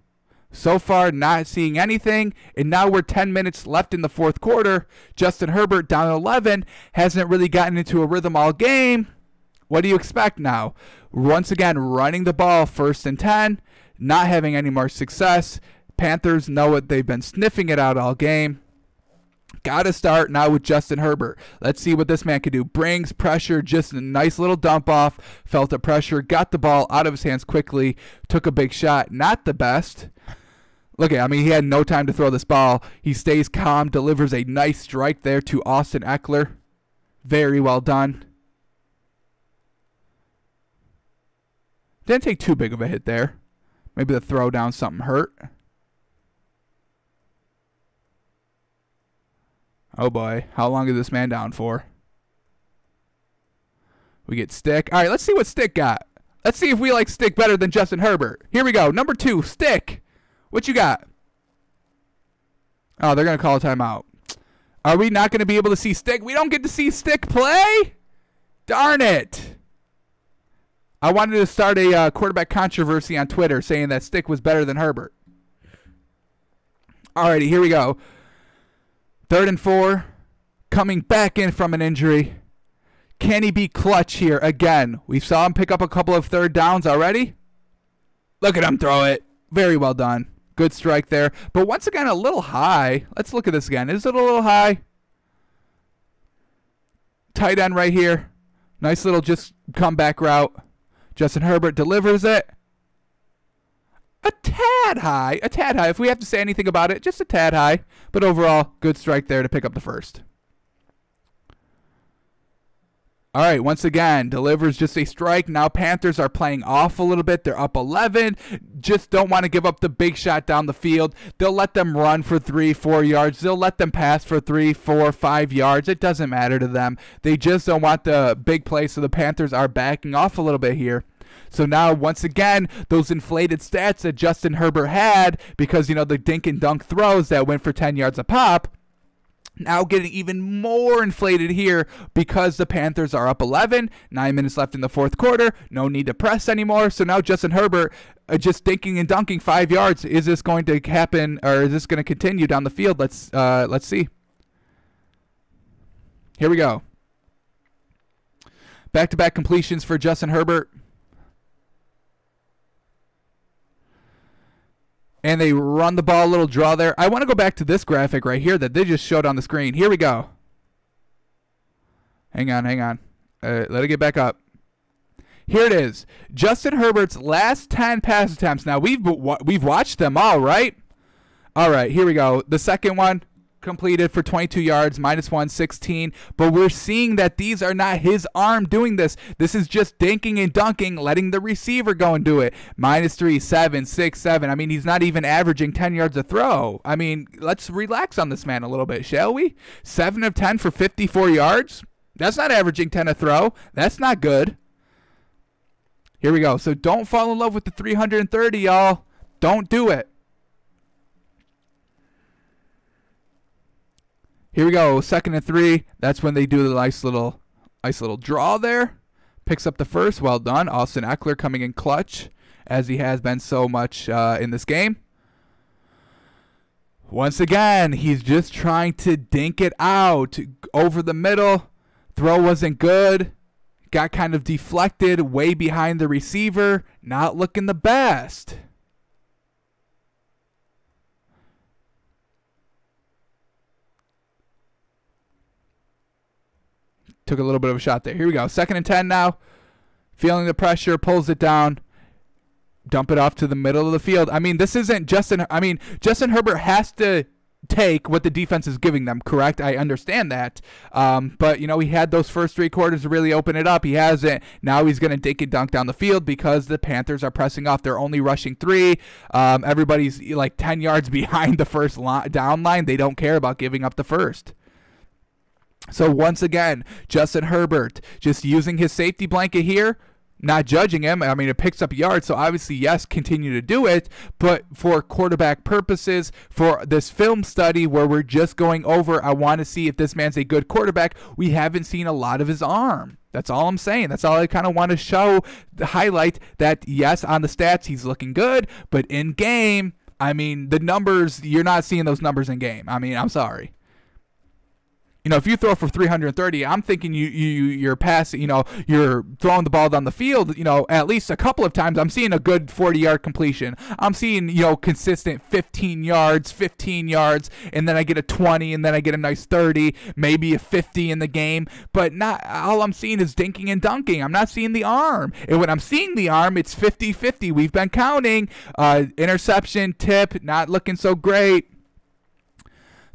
So far, not seeing anything, and now we're 10 minutes left in the fourth quarter. Justin Herbert down 11, hasn't really gotten into a rhythm all game. What do you expect now? Once again, running the ball 1st and 10, not having any more success. Panthers know it. They've been sniffing it out all game. Got to start now with Justin Herbert. Let's see what this man can do. Brings pressure, just a nice little dump off. Felt the pressure, got the ball out of his hands quickly, took a big shot. Not the best. Look at, I mean, he had no time to throw this ball. He stays calm, delivers a nice strike there to Austin Eckler. Very well done. Didn't take too big of a hit there. Maybe the throw down something hurt. Oh boy, how long is this man down for? We get Stick. All right, let's see what Stick got. Let's see if we like Stick better than Justin Herbert. Here we go. Number 2, Stick. What you got? Oh, they're going to call a timeout. Are we not going to be able to see Stick? We don't get to see Stick play? Darn it. I wanted to start a quarterback controversy on Twitter saying that Stick was better than Herbert. Alrighty, here we go. 3rd and 4. Coming back in from an injury. Can he be clutch here again? We saw him pick up a couple of 3rd downs already. Look at him throw it. Very well done. Good strike there. But once again, a little high. Let's look at this again. Is it a little high? Tight end right here. Nice little just comeback route. Justin Herbert delivers it. A tad high. A tad high. If we have to say anything about it, just a tad high. But overall, good strike there to pick up the 1st. All right, once again, delivers just a strike. Now Panthers are playing off a little bit. They're up 11. Just don't want to give up the big shot down the field. They'll let them run for 3, 4 yards. They'll let them pass for 3, 4, 5 yards. It doesn't matter to them. They just don't want the big play, so the Panthers are backing off a little bit here. So now, once again, those inflated stats that Justin Herbert had because, you know, the dink and dunk throws that went for 10 yards a pop, now getting even more inflated here because the Panthers are up 11. 9 minutes left in the fourth quarter. No need to press anymore. So now Justin Herbert just dinking and dunking 5 yards. Is this going to happen, or is this going to continue down the field? Let's see. Here we go. Back-to-back completions for Justin Herbert. And they run the ball, a little draw there. I want to go back to this graphic right here that they just showed on the screen. Here we go. Hang on. Let it get back up. Here it is. Justin Herbert's last 10 pass attempts. Now, we've watched them all, right? All right, here we go. The second one completed for 22 yards, -1, 16. But we're seeing that these are not his arm doing this. This is just dinking and dunking, letting the receiver go and do it. -3, 7, 6, 7. I mean, he's not even averaging 10 yards a throw. I mean, let's relax on this man a little bit, shall we? 7 of 10 for 54 yards. That's not averaging 10 a throw. That's not good. Here we go. So don't fall in love with the 330, y'all. Don't do it. Here we go, 2nd and 3. That's when they do the nice little draw there. Picks up the 1st. Well done. Austin Eckler coming in clutch, as he has been so much in this game. Once again, he's just trying to dink it out over the middle. Throw wasn't good. Got kind of deflected way behind the receiver. Not looking the best. Took a little bit of a shot there. Here we go. 2nd and 10 now. Feeling the pressure, pulls it down. Dump it off to the middle of the field. I mean, this isn't Justin. I mean, Justin Herbert has to take what the defense is giving them, correct? I understand that. But, you know, he had those first 3 quarters to really open it up. He hasn't. Now he's going to dink and dunk down the field because the Panthers are pressing off. They're only rushing 3. Everybody's like 10 yards behind the first down line. They don't care about giving up the first. So once again, Justin Herbert just using his safety blanket here, not judging him. I mean, it picks up yards, so obviously, yes, continue to do it. But for quarterback purposes, for this film study where we're just going over, I want to see if this man's a good quarterback. We haven't seen a lot of his arm. That's all I'm saying. That's all I kind of want to show, highlight that, yes, on the stats, he's looking good. But in game, I mean, the numbers, you're not seeing those numbers in game. I mean, I'm sorry. You know, if you throw for 330, I'm thinking you're passing, you know, you're throwing the ball down the field, you know, at least a couple of times. I'm seeing a good 40-yard completion. I'm seeing, you know, consistent 15 yards, and then I get a 20, and then I get a nice 30, maybe a 50 in the game. But not all I'm seeing is dinking and dunking. I'm not seeing the arm. And when I'm seeing the arm, it's 50-50. We've been counting. Interception, tip, not looking so great.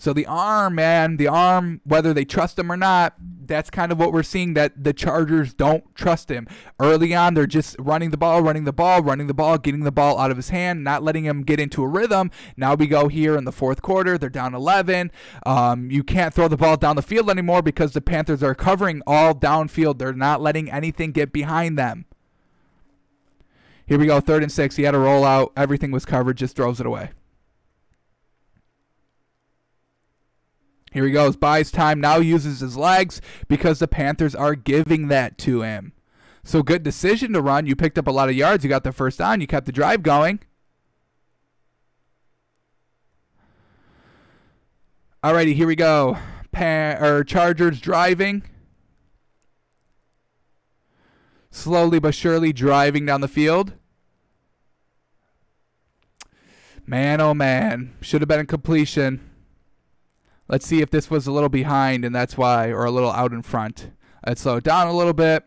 So the arm, man, the arm, whether they trust him or not, that's kind of what we're seeing, that the Chargers don't trust him. Early on, they're just running the ball, getting the ball out of his hand, not letting him get into a rhythm. Now we go here in the fourth quarter. They're down 11. You can't throw the ball down the field anymore because the Panthers are covering all downfield. They're not letting anything get behind them. Here we go, 3rd and 6. He had a rollout. Everything was covered, just throws it away. Here he goes, buys time, now uses his legs because the Panthers are giving that to him. So good decision to run. You picked up a lot of yards. You got the first down. You kept the drive going. Alrighty, here we go. Chargers driving. Slowly but surely driving down the field. Man, oh man. Should have been a completion. Let's see if this was a little behind, and that's why, or a little out in front. Let's slow it down a little bit.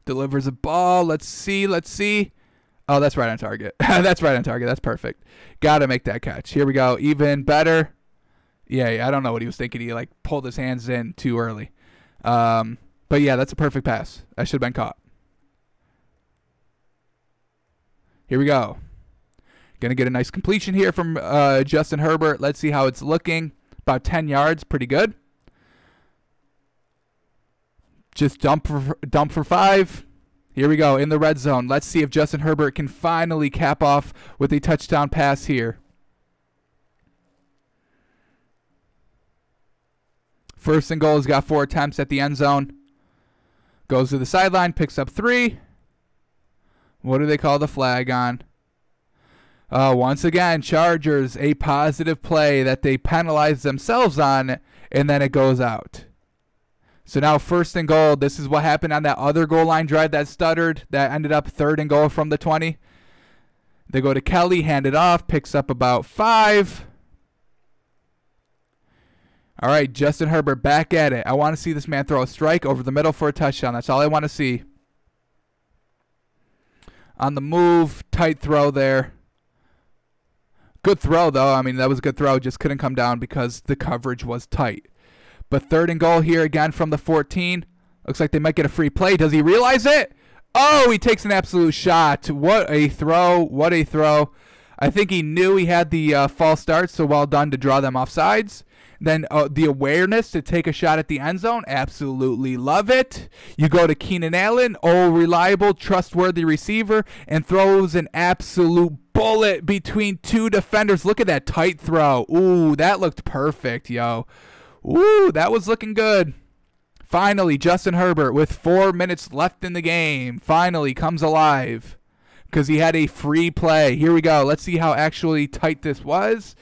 Delivers a ball. Let's see. Oh, that's right on target. That's right on target. That's perfect. Got to make that catch. Here we go. Even better. Yeah, I don't know what he was thinking. He, like, pulled his hands in too early. But, yeah, that's a perfect pass. That should have been caught. Here we go. Going to get a nice completion here from Justin Herbert. Let's see how it's looking. About 10 yards. Pretty good. Just dump for 5. Here we go in the red zone. Let's see if Justin Herbert can finally cap off with a touchdown pass here. First and goal. He's got 4 attempts at the end zone. Goes to the sideline. Picks up 3. What do they call the flag on? Once again, Chargers, a positive play that they penalize themselves on, and then it goes out. So now 1st and goal. This is what happened on that other goal line drive that stuttered, that ended up 3rd and goal from the 20. They go to Kelly, hand it off, picks up about 5. All right, Justin Herbert back at it. I want to see this man throw a strike over the middle for a touchdown. That's all I want to see. On the move, tight throw there. Good throw, though. I mean, that was a good throw. Just couldn't come down because the coverage was tight. But 3rd and goal here again from the 14. Looks like they might get a free play. Does he realize it? Oh, he takes an absolute shot. What a throw. What a throw. I think he knew he had the false start, so well done to draw them off sides. Then the awareness to take a shot at the end zone, absolutely love it. You go to Keenan Allen, reliable, trustworthy receiver, and throws an absolute bullet between 2 defenders. Look at that tight throw. Ooh, that looked perfect, yo. Ooh, that was looking good. Finally, Justin Herbert, with 4 minutes left in the game, finally comes alive because he had a free play. Here we go. Let's see how actually tight this was.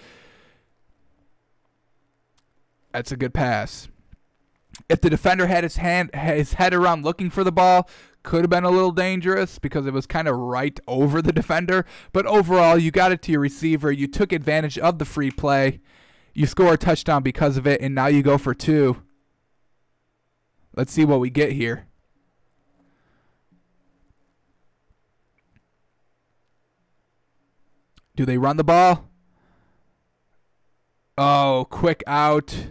That's a good pass. If the defender had his head around looking for the ball, could have been a little dangerous because it was kind of right over the defender. But overall, you got it to your receiver. You took advantage of the free play. You score a touchdown because of it, and now you go for 2. Let's see what we get here. Do they run the ball? Oh, quick out.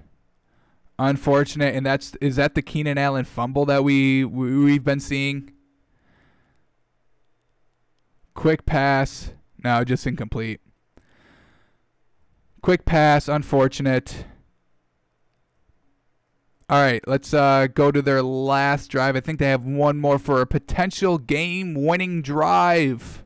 Unfortunate, and is that the Keenan Allen fumble that we've been seeing? Quick pass. No, just incomplete. Quick pass, unfortunate. All right, let's go to their last drive. I think they have one more for a potential game-winning drive.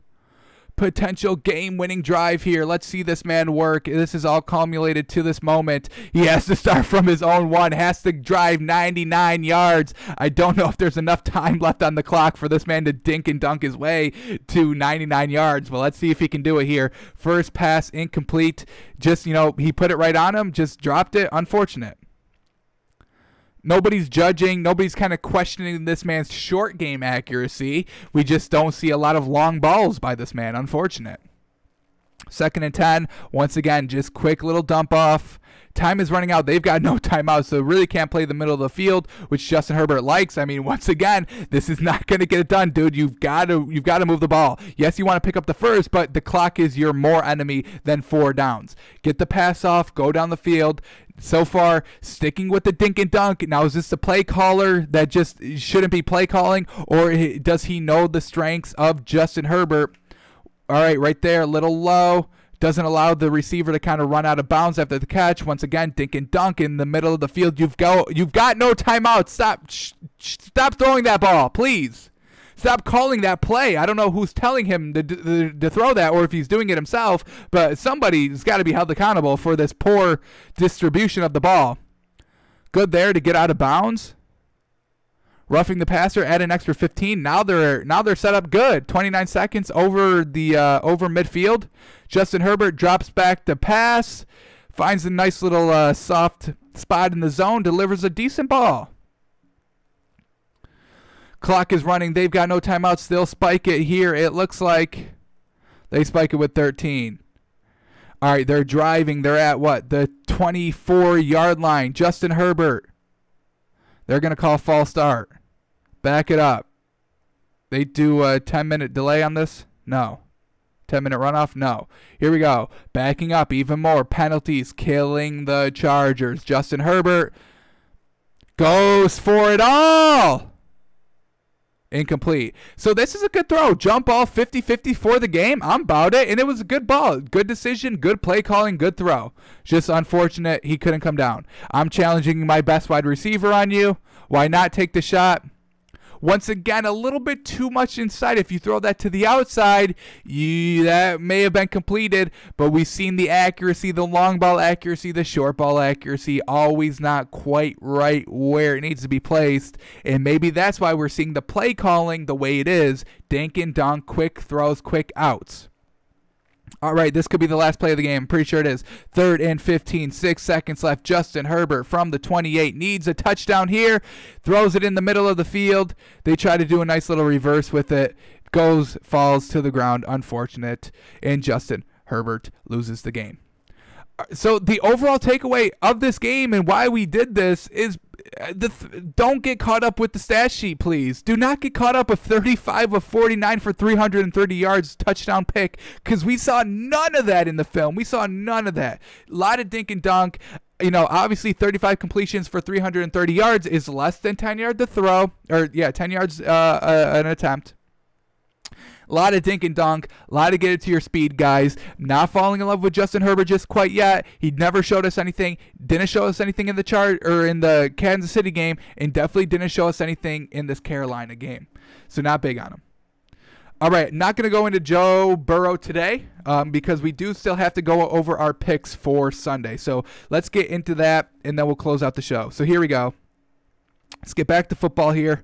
potential game-winning drive here. Let's see this man work. This is all culminated to this moment. He has to start from his own one, has to drive 99 yards. I don't know if there's enough time left on the clock for this man to dink and dunk his way to 99 yards, but let's see if he can do it here. First pass incomplete. Just, he put it right on him, just dropped it. Unfortunate. Nobody's judging. Nobody's kind of questioning this man's short game accuracy. We just don't see a lot of long balls by this man. Unfortunate. 2nd and 10. Once again, just quick little dump off. Time is running out. They've got no timeout, so really can't play the middle of the field, which Justin Herbert likes. I mean, once again, this is not going to get it done, dude. You've got to move the ball. Yes, you want to pick up the first, but the clock is your more enemy than 4 downs. Get the pass off. Go down the field. So far, sticking with the dink and dunk. Now, is this the play caller that just shouldn't be play calling, or does he know the strengths of Justin Herbert? All right, right there, a little low. Doesn't allow the receiver to kind of run out of bounds after the catch. Once again, dink and dunk in the middle of the field. You've got no timeout. Stop throwing that ball, please. Stop calling that play. I don't know who's telling him to throw that, or if he's doing it himself, but somebody's got to be held accountable for this poor distribution of the ball. Good there to get out of bounds. Roughing the passer, add an extra 15. Now they're set up good. 29 seconds over midfield. Justin Herbert drops back the pass, finds a nice little soft spot in the zone, delivers a decent ball. Clock is running. They've got no timeouts. They'll spike it here. It looks like they spike it with 13. All right, they're driving. They're at what? The 24-yard line. Justin Herbert. They're going to call false start. Back it up. They do a 10-minute delay on this? No. 10-minute runoff? No. Here we go. Backing up even more. Penalties killing the Chargers. Justin Herbert goes for it all. Incomplete. So this is a good throw. Jump ball, 50-50 for the game. I'm about it. And it was a good ball. Good decision, good play calling, good throw. Just unfortunate he couldn't come down. I'm challenging my best wide receiver on you. Why not take the shot? Once again, a little bit too much inside. If you throw that to the outside, that may have been completed, but we've seen the accuracy, the long ball accuracy, the short ball accuracy, always not quite right where it needs to be placed, and maybe that's why we're seeing the play calling the way it is, dink and dunk, quick throws, quick outs. All right, this could be the last play of the game. I'm pretty sure it is. 3rd and 15, 6 seconds left. Justin Herbert from the 28 needs a touchdown here. Throws it in the middle of the field. They try to do a nice little reverse with it. Falls to the ground. Unfortunate. And Justin Herbert loses the game. So the overall takeaway of this game and why we did this is don't get caught up with the stat sheet, please. Do not get caught up with 35 of 49 for 330 yards touchdown pick, because we saw none of that in the film. We saw none of that. A lot of dink and dunk. Obviously 35 completions for 330 yards is less than 10 yards to throw, 10 yards an attempt. A lot of dink and dunk, a lot of get it to your speed, guys. Not falling in love with Justin Herbert just quite yet. He never showed us anything. Didn't show us anything in the Kansas City game, and definitely didn't show us anything in this Carolina game. So not big on him. All right, not going to go into Joe Burrow today because we do still have to go over our picks for Sunday. So let's get into that, and then we'll close out the show. So here we go. Let's get back to football here.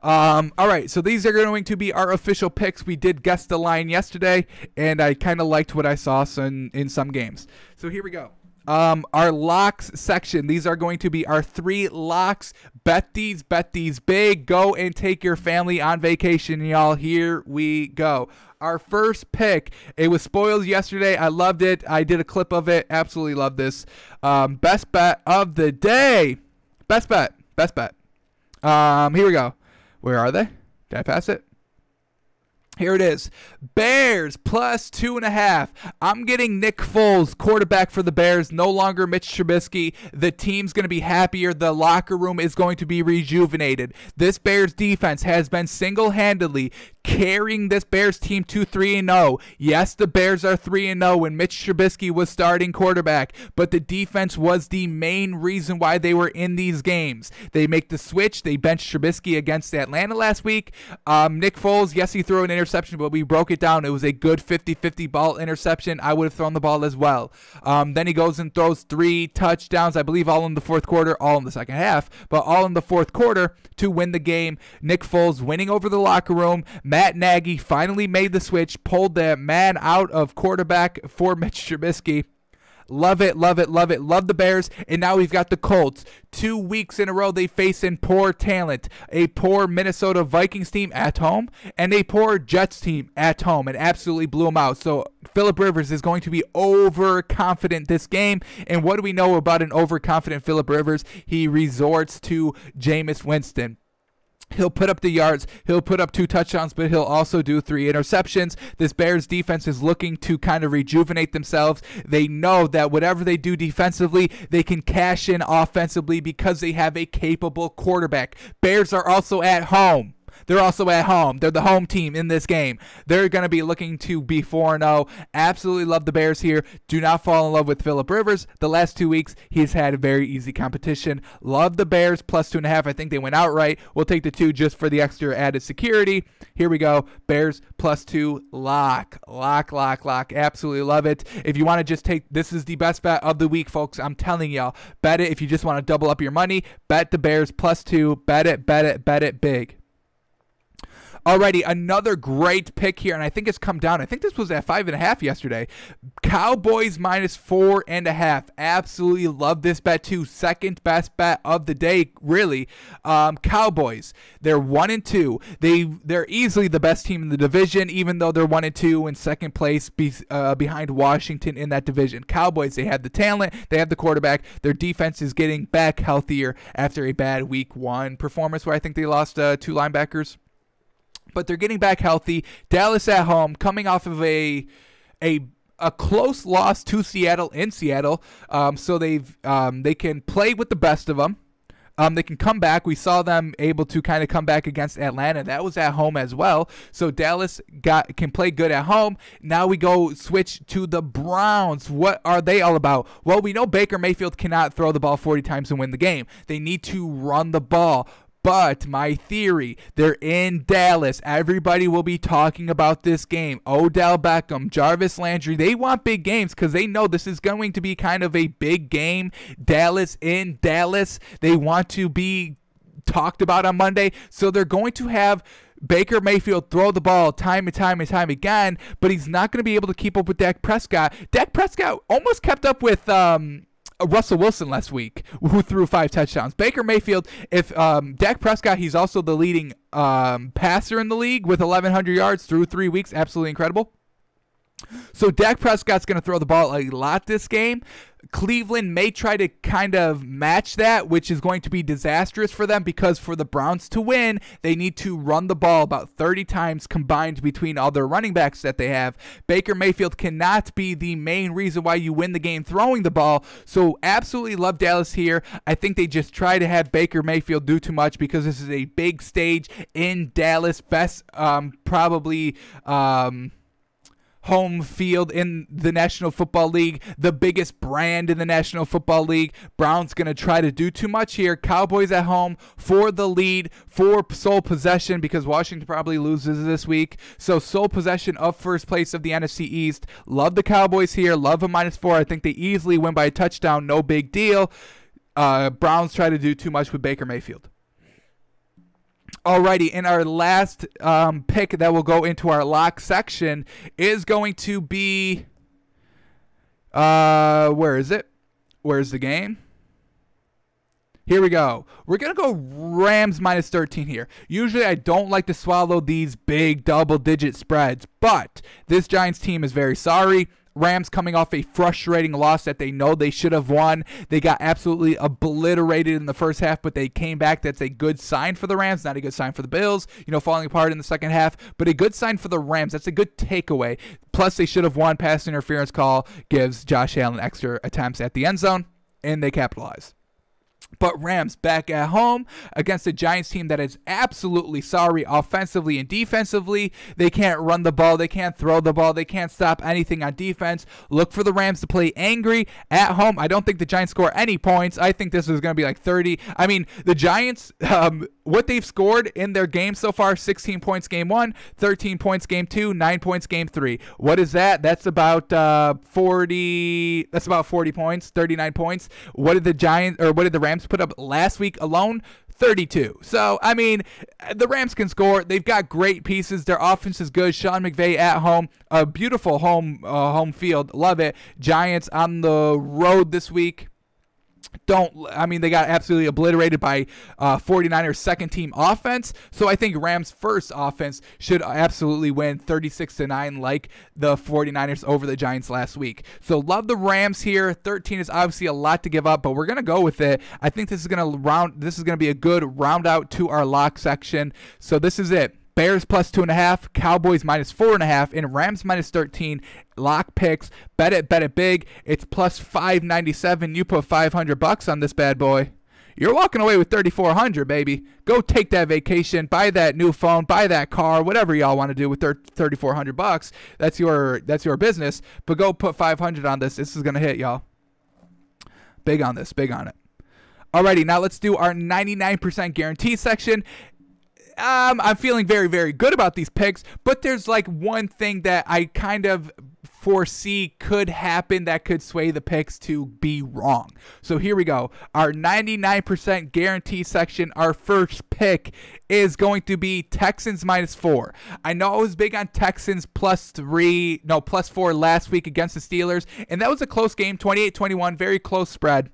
All right, so these are going to be our official picks. We did guess the line yesterday, and I kind of liked what I saw in some games. So here we go. Our locks section. These are going to be our 3 locks. Bet these big. Go and take your family on vacation, y'all. Here we go. Our first pick, it was spoiled yesterday. I loved it. I did a clip of it. Absolutely love this. Best bet of the day. Best bet. Here we go. Where are they? Did I pass it? Here it is. Bears plus 2.5. I'm getting Nick Foles, quarterback for the Bears, no longer Mitch Trubisky. The team's going to be happier. The locker room is going to be rejuvenated. This Bears defense has been single-handedly carrying this Bears team to 3-0. Yes, the Bears are 3-0 when Mitch Trubisky was starting quarterback, but the defense was the main reason why they were in these games. They make the switch. They benched Trubisky against Atlanta last week. Nick Foles, yes, he threw an interception, but we broke it down. It was a good 50-50 ball interception. I would have thrown the ball as well. Then he goes and throws 3 touchdowns, I believe all in the fourth quarter, all in the second half, but all in the fourth quarter to win the game. Nick Foles winning over the locker room. Matt Nagy finally made the switch, pulled the man out of quarterback for Mitch Trubisky. Love it, love it, love it. Love the Bears. And now we've got the Colts. 2 weeks in a row they face in poor talent. A poor Minnesota Vikings team at home and a poor Jets team at home, and absolutely blew them out. So Phillip Rivers is going to be overconfident this game. And what do we know about an overconfident Phillip Rivers? He resorts to Jameis Winston. He'll put up the yards, he'll put up 2 touchdowns, but he'll also do 3 interceptions. This Bears defense is looking to kind of rejuvenate themselves. They know that whatever they do defensively, they can cash in offensively because they have a capable quarterback. Bears are also at home. They're also at home. They're the home team in this game. They're going to be looking to be 4-0. Absolutely love the Bears here. Do not fall in love with Phillip Rivers. The last 2 weeks, he's had a very easy competition. Love the Bears, plus 2.5. I think they went outright. We'll take the 2 just for the extra added security. Here we go. Bears, plus 2. Lock. Lock, lock, lock. Absolutely love it. If you want to just take, this is the best bet of the week, folks. I'm telling y'all. Bet it if you just want to double up your money. Bet the Bears, plus 2. Bet it, bet it, bet it big. Alrighty, another great pick here, and I think it's come down. I think this was at 5.5 yesterday. Cowboys minus 4.5. Absolutely love this bet too. Second best bet of the day, really. Cowboys, they're 1-2. They're easily the best team in the division, even though they're 1-2 in second place behind Washington in that division. Cowboys, they have the talent, they have the quarterback. Their defense is getting back healthier after a bad week 1 performance where I think they lost 2 linebackers. But they're getting back healthy. Dallas at home, coming off of a close loss to Seattle in Seattle. So they can play with the best of them. They can come back. We saw them able to kind of come back against Atlanta. That was at home as well. So Dallas can play good at home. Now we go switch to the Browns. What are they all about? Well, we know Baker Mayfield cannot throw the ball 40 times and win the game. They need to run the ball. But my theory, they're in Dallas. Everybody will be talking about this game. Odell Beckham, Jarvis Landry, they want big games because they know this is going to be kind of a big game. Dallas in Dallas. They want to be talked about on Monday. So they're going to have Baker Mayfield throw the ball time and time and time again, but he's not going to be able to keep up with Dak Prescott. Dak Prescott almost kept up with Russell Wilson last week, who threw 5 touchdowns. Baker Mayfield, if Dak Prescott, he's also the leading passer in the league with 1,100 yards through 3 weeks. Absolutely incredible. So Dak Prescott's going to throw the ball a lot this game. Cleveland may try to kind of match that, which is going to be disastrous for them because for the Browns to win, they need to run the ball about 30 times combined between all their running backs that they have. Baker Mayfield cannot be the main reason why you win the game throwing the ball. So absolutely love Dallas here. I think they just try to have Baker Mayfield do too much because this is a big stage in Dallas. Best probably home field in the National Football League, the biggest brand in the National Football League. Browns going to try to do too much here. Cowboys at home for the lead, for sole possession because Washington probably loses this week. So sole possession of first place of the NFC East. Love the Cowboys here. Love a -4. I think they easily win by a touchdown. No big deal. Browns try to do too much with Baker Mayfield. Alrighty, and our last pick that will go into our lock section is going to be, where is it? Where's the game? Here we go. We're going to go Rams -13 here. Usually I don't like to swallow these big double-digit spreads, but this Giants team is very sorry. Rams coming off a frustrating loss that they know they should have won. They got absolutely obliterated in the first half, but they came back. That's a good sign for the Rams, not a good sign for the Bills, falling apart in the second half, but a good sign for the Rams. That's a good takeaway. Plus, they should have won. Pass interference call gives Josh Allen extra attempts at the end zone, and they capitalize. But Rams back at home against a Giants team that is absolutely sorry offensively and defensively. They can't run the ball. They can't throw the ball. They can't stop anything on defense. Look for the Rams to play angry at home. I don't think the Giants score any points. I think this is going to be like 30. I mean, the Giants, what they've scored in their game so far: 16 points game 1, 13 points game 2, 9 points game 3. What is that? That's about 40. That's about 40 points, 39 points. What did the Rams put up last week alone? 32. So, I mean, the Rams can score. They've got great pieces. Their offense is good. Sean McVay at home. A beautiful home field. Love it. Giants on the road this week. They got absolutely obliterated by 49ers second team offense. So I think Rams first offense should absolutely win 36-9 like the 49ers over the Giants last week. So love the Rams here. 13 is obviously a lot to give up, but we're going to go with it. I think this is going to be a good round out to our lock section. So this is it. Bears plus 2.5, Cowboys minus 4.5, and Rams minus 13. Lock picks. Bet it big. It's plus 597. You put $500 on this bad boy. You're walking away with $3,400, baby. Go take that vacation, buy that new phone, buy that car, whatever y'all want to do with $3,400. That's your business. But go put 500 on this. This is gonna hit, y'all. Big on this. Big on it. Alrighty, now let's do our 99% guarantee section. I'm feeling very, very good about these picks, but there's like one thing that I kind of foresee could happen that could sway the picks to be wrong. So here we go. Our 99% guarantee section, our first pick is going to be Texans minus 4. I know I was big on Texans plus 4 last week against the Steelers, and that was a close game, 28-21, very close spread.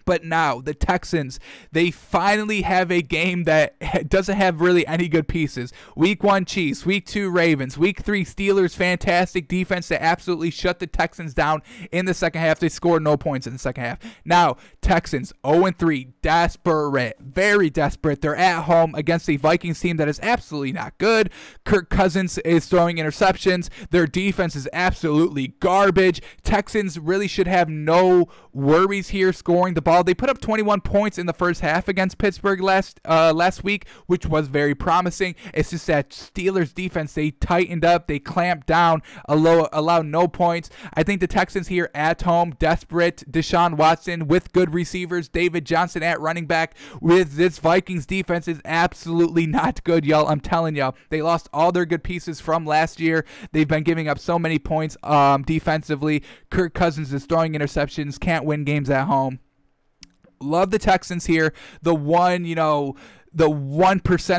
But now, the Texans, they finally have a game that doesn't have really any good pieces. Week 1, Chiefs. Week 2, Ravens. Week 3, Steelers. Fantastic defense that absolutely shut the Texans down in the second half. They scored no points in the second half. Now, Texans, 0-3. Desperate. Very desperate. They're at home against a Vikings team that is absolutely not good. Kirk Cousins is throwing interceptions. Their defense is absolutely garbage. Texans really should have no worries here scoring the ball. They put up 21 points in the first half against Pittsburgh last week, which was very promising. It's just that Steelers defense, they tightened up, they clamped down, allowed no points. I think the Texans here at home, desperate, Deshaun Watson with good receivers, David Johnson at running back, with this Vikings defense is absolutely not good, y'all. I'm telling y'all, they lost all their good pieces from last year. They've been giving up so many points defensively. Kirk Cousins is throwing interceptions, can't win games at home. Love the Texans here. The 1%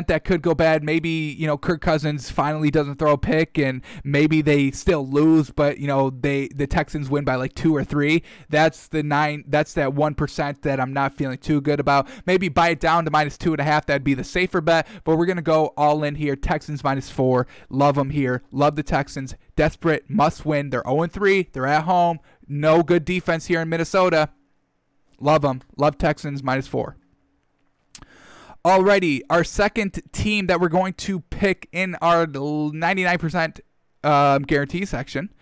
that could go bad, maybe, Kirk Cousins finally doesn't throw a pick and maybe they still lose, but, the Texans win by like 2 or 3. That's that 1% that I'm not feeling too good about. Maybe buy it down to minus 2.5. That'd be the safer bet, but we're going to go all in here. Texans minus 4. Love them here. Love the Texans. Desperate, must win. They're 0-3. They're at home. No good defense here in Minnesota. Love them. Love Texans minus 4. Alrighty, our second team that we're going to pick in our 99% guarantee section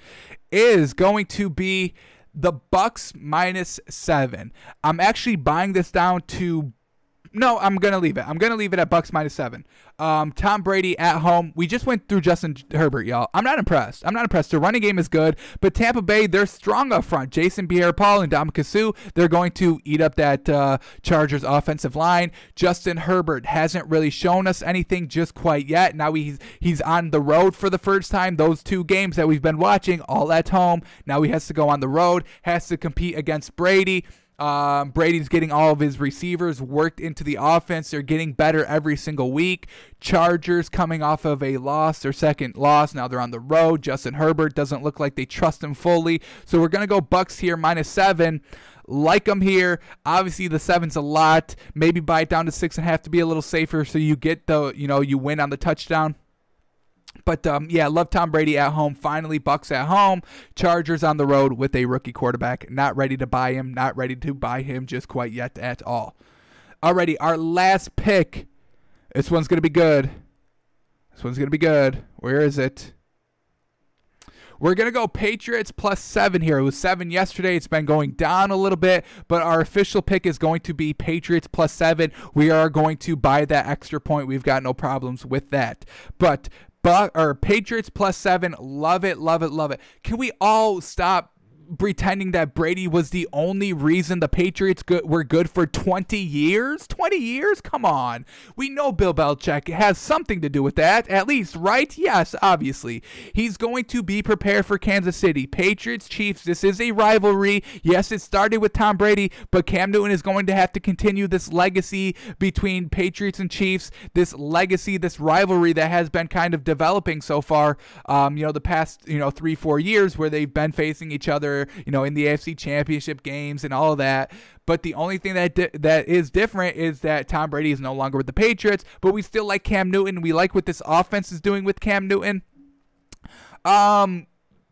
is going to be the Bucks minus 7. I'm actually buying this down to... No, I'm going to leave it. I'm going to leave it at Bucks minus 7. Tom Brady at home. We just went through Justin Herbert, y'all. I'm not impressed. The running game is good, but Tampa Bay, they're strong up front. Jason Pierre-Paul and Ndamukong Suh, they're going to eat up that Chargers offensive line. Justin Herbert hasn't really shown us anything just quite yet. Now he's on the road for the first time. Those 2 games that we've been watching, all at home. Now he has to go on the road, has to compete against Brady. Brady's getting all of his receivers worked into the offense. They're getting better every single week. Chargers coming off of a loss, their second loss. Now they're on the road. Justin Herbert doesn't look like they trust him fully. So we're going to go Bucks here minus 7. Like them here. Obviously the 7's a lot. Maybe buy it down to 6.5 to be a little safer so you get you win on the touchdown. But, yeah, love Tom Brady at home. Finally, Bucks at home. Chargers on the road with a rookie quarterback. Not ready to buy him. Not ready to buy him just quite yet at all. Alrighty, our last pick. This one's going to be good. Where is it? We're going to go Patriots plus 7 here. It was 7 yesterday. It's been going down a little bit, but our official pick is going to be Patriots plus 7. We are going to buy that extra point. We've got no problems with that. But Patriots plus 7, love it. Can we all stop pretending that Brady was the only reason the Patriots were good for 20 years? 20 years? Come on. We know Bill Belichick has something to do with that, at least, right? Yes, obviously. He's going to be prepared for Kansas City. Patriots, Chiefs, this is a rivalry. Yes, it started with Tom Brady, but Cam Newton is going to have to continue this legacy between Patriots and Chiefs, this legacy, this rivalry that has been kind of developing so far, the past, 3-4 years where they've been facing each other, in the AFC Championship games and all of that. But the only thing that is different is that Tom Brady is no longer with the Patriots, but we still like Cam Newton. We like what this offense is doing with Cam Newton.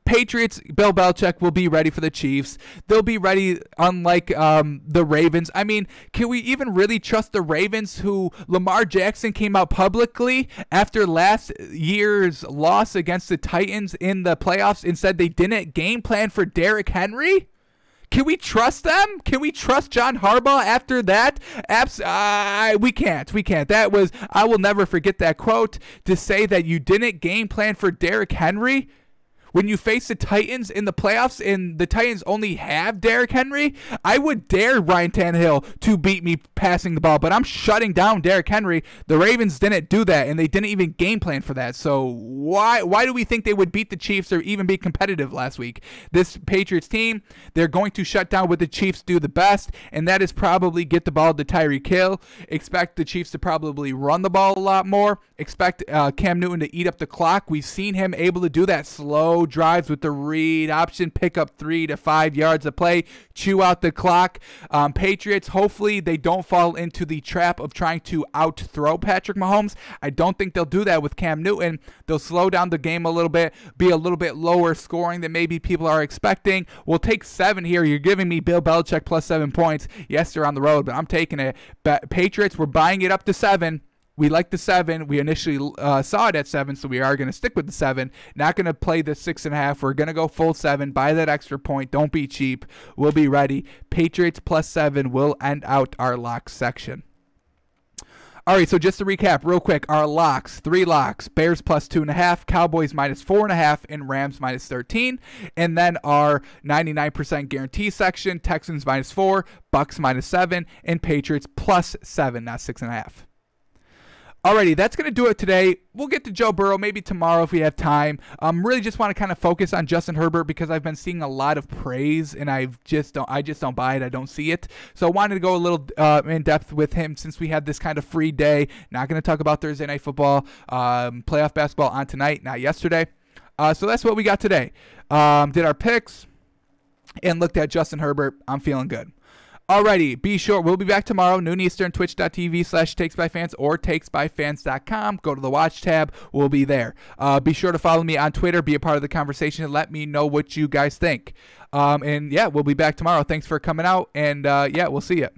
Patriots, Bill Belichick will be ready for the Chiefs. They'll be ready, unlike the Ravens. I mean, can we even really trust the Ravens, who Lamar Jackson came out publicly after last year's loss against the Titans in the playoffs and said they didn't game plan for Derrick Henry? Can we trust them? Can we trust John Harbaugh after that? We can't. We can't. I will never forget that quote, to say that you didn't game plan for Derrick Henry when you face the Titans in the playoffs and the Titans only have Derrick Henry. I would dare Ryan Tannehill to beat me passing the ball, but I'm shutting down Derrick Henry. The Ravens didn't do that, and they didn't even game plan for that. So why do we think they would beat the Chiefs or even be competitive last week? This Patriots team, they're going to shut down what the Chiefs do the best, and that is probably get the ball to Tyreek Hill. Expect the Chiefs to probably run the ball a lot more. Expect Cam Newton to eat up the clock. We've seen him able to do that slow drives with the read option, pick up 3 to 5 yards of play, chew out the clock. Patriots, hopefully they don't fall into the trap of trying to out-throw Patrick Mahomes. I don't think they'll do that with Cam Newton. They'll slow down the game a little bit, be a little bit lower scoring than maybe people are expecting. We'll take 7 here. You're giving me Bill Belichick plus 7 points. Yes, they're on the road, but I'm taking it. Patriots, we're buying it up to 7. We like the 7. We initially saw it at 7, so we are going to stick with the 7. Not going to play the 6.5. We're going to go full 7. Buy that extra point. Don't be cheap. We'll be ready. Patriots plus 7 will end out our locks section. All right, so just to recap real quick, our locks, 3 locks: Bears plus 2.5, Cowboys minus 4.5, and Rams minus 13. And then our 99% guarantee section: Texans minus 4, Bucks minus 7, and Patriots plus 7, not 6.5. Alrighty, that's going to do it today. We'll get to Joe Burrow maybe tomorrow if we have time. Really just want to kind of focus on Justin Herbert because I've been seeing a lot of praise and I just don't buy it. I don't see it. So I wanted to go a little in depth with him since we had this kind of free day. Not going to talk about Thursday Night Football, playoff basketball on tonight, not yesterday. So that's what we got today. Did our picks and looked at Justin Herbert. I'm feeling good. Alrighty, be sure, we'll be back tomorrow, noon Eastern, twitch.tv/takesbyfans or takesbyfans.com. Go to the watch tab, we'll be there. Be sure to follow me on Twitter, be a part of the conversation, and let me know what you guys think. And yeah, we'll be back tomorrow. Thanks for coming out, and yeah, we'll see you.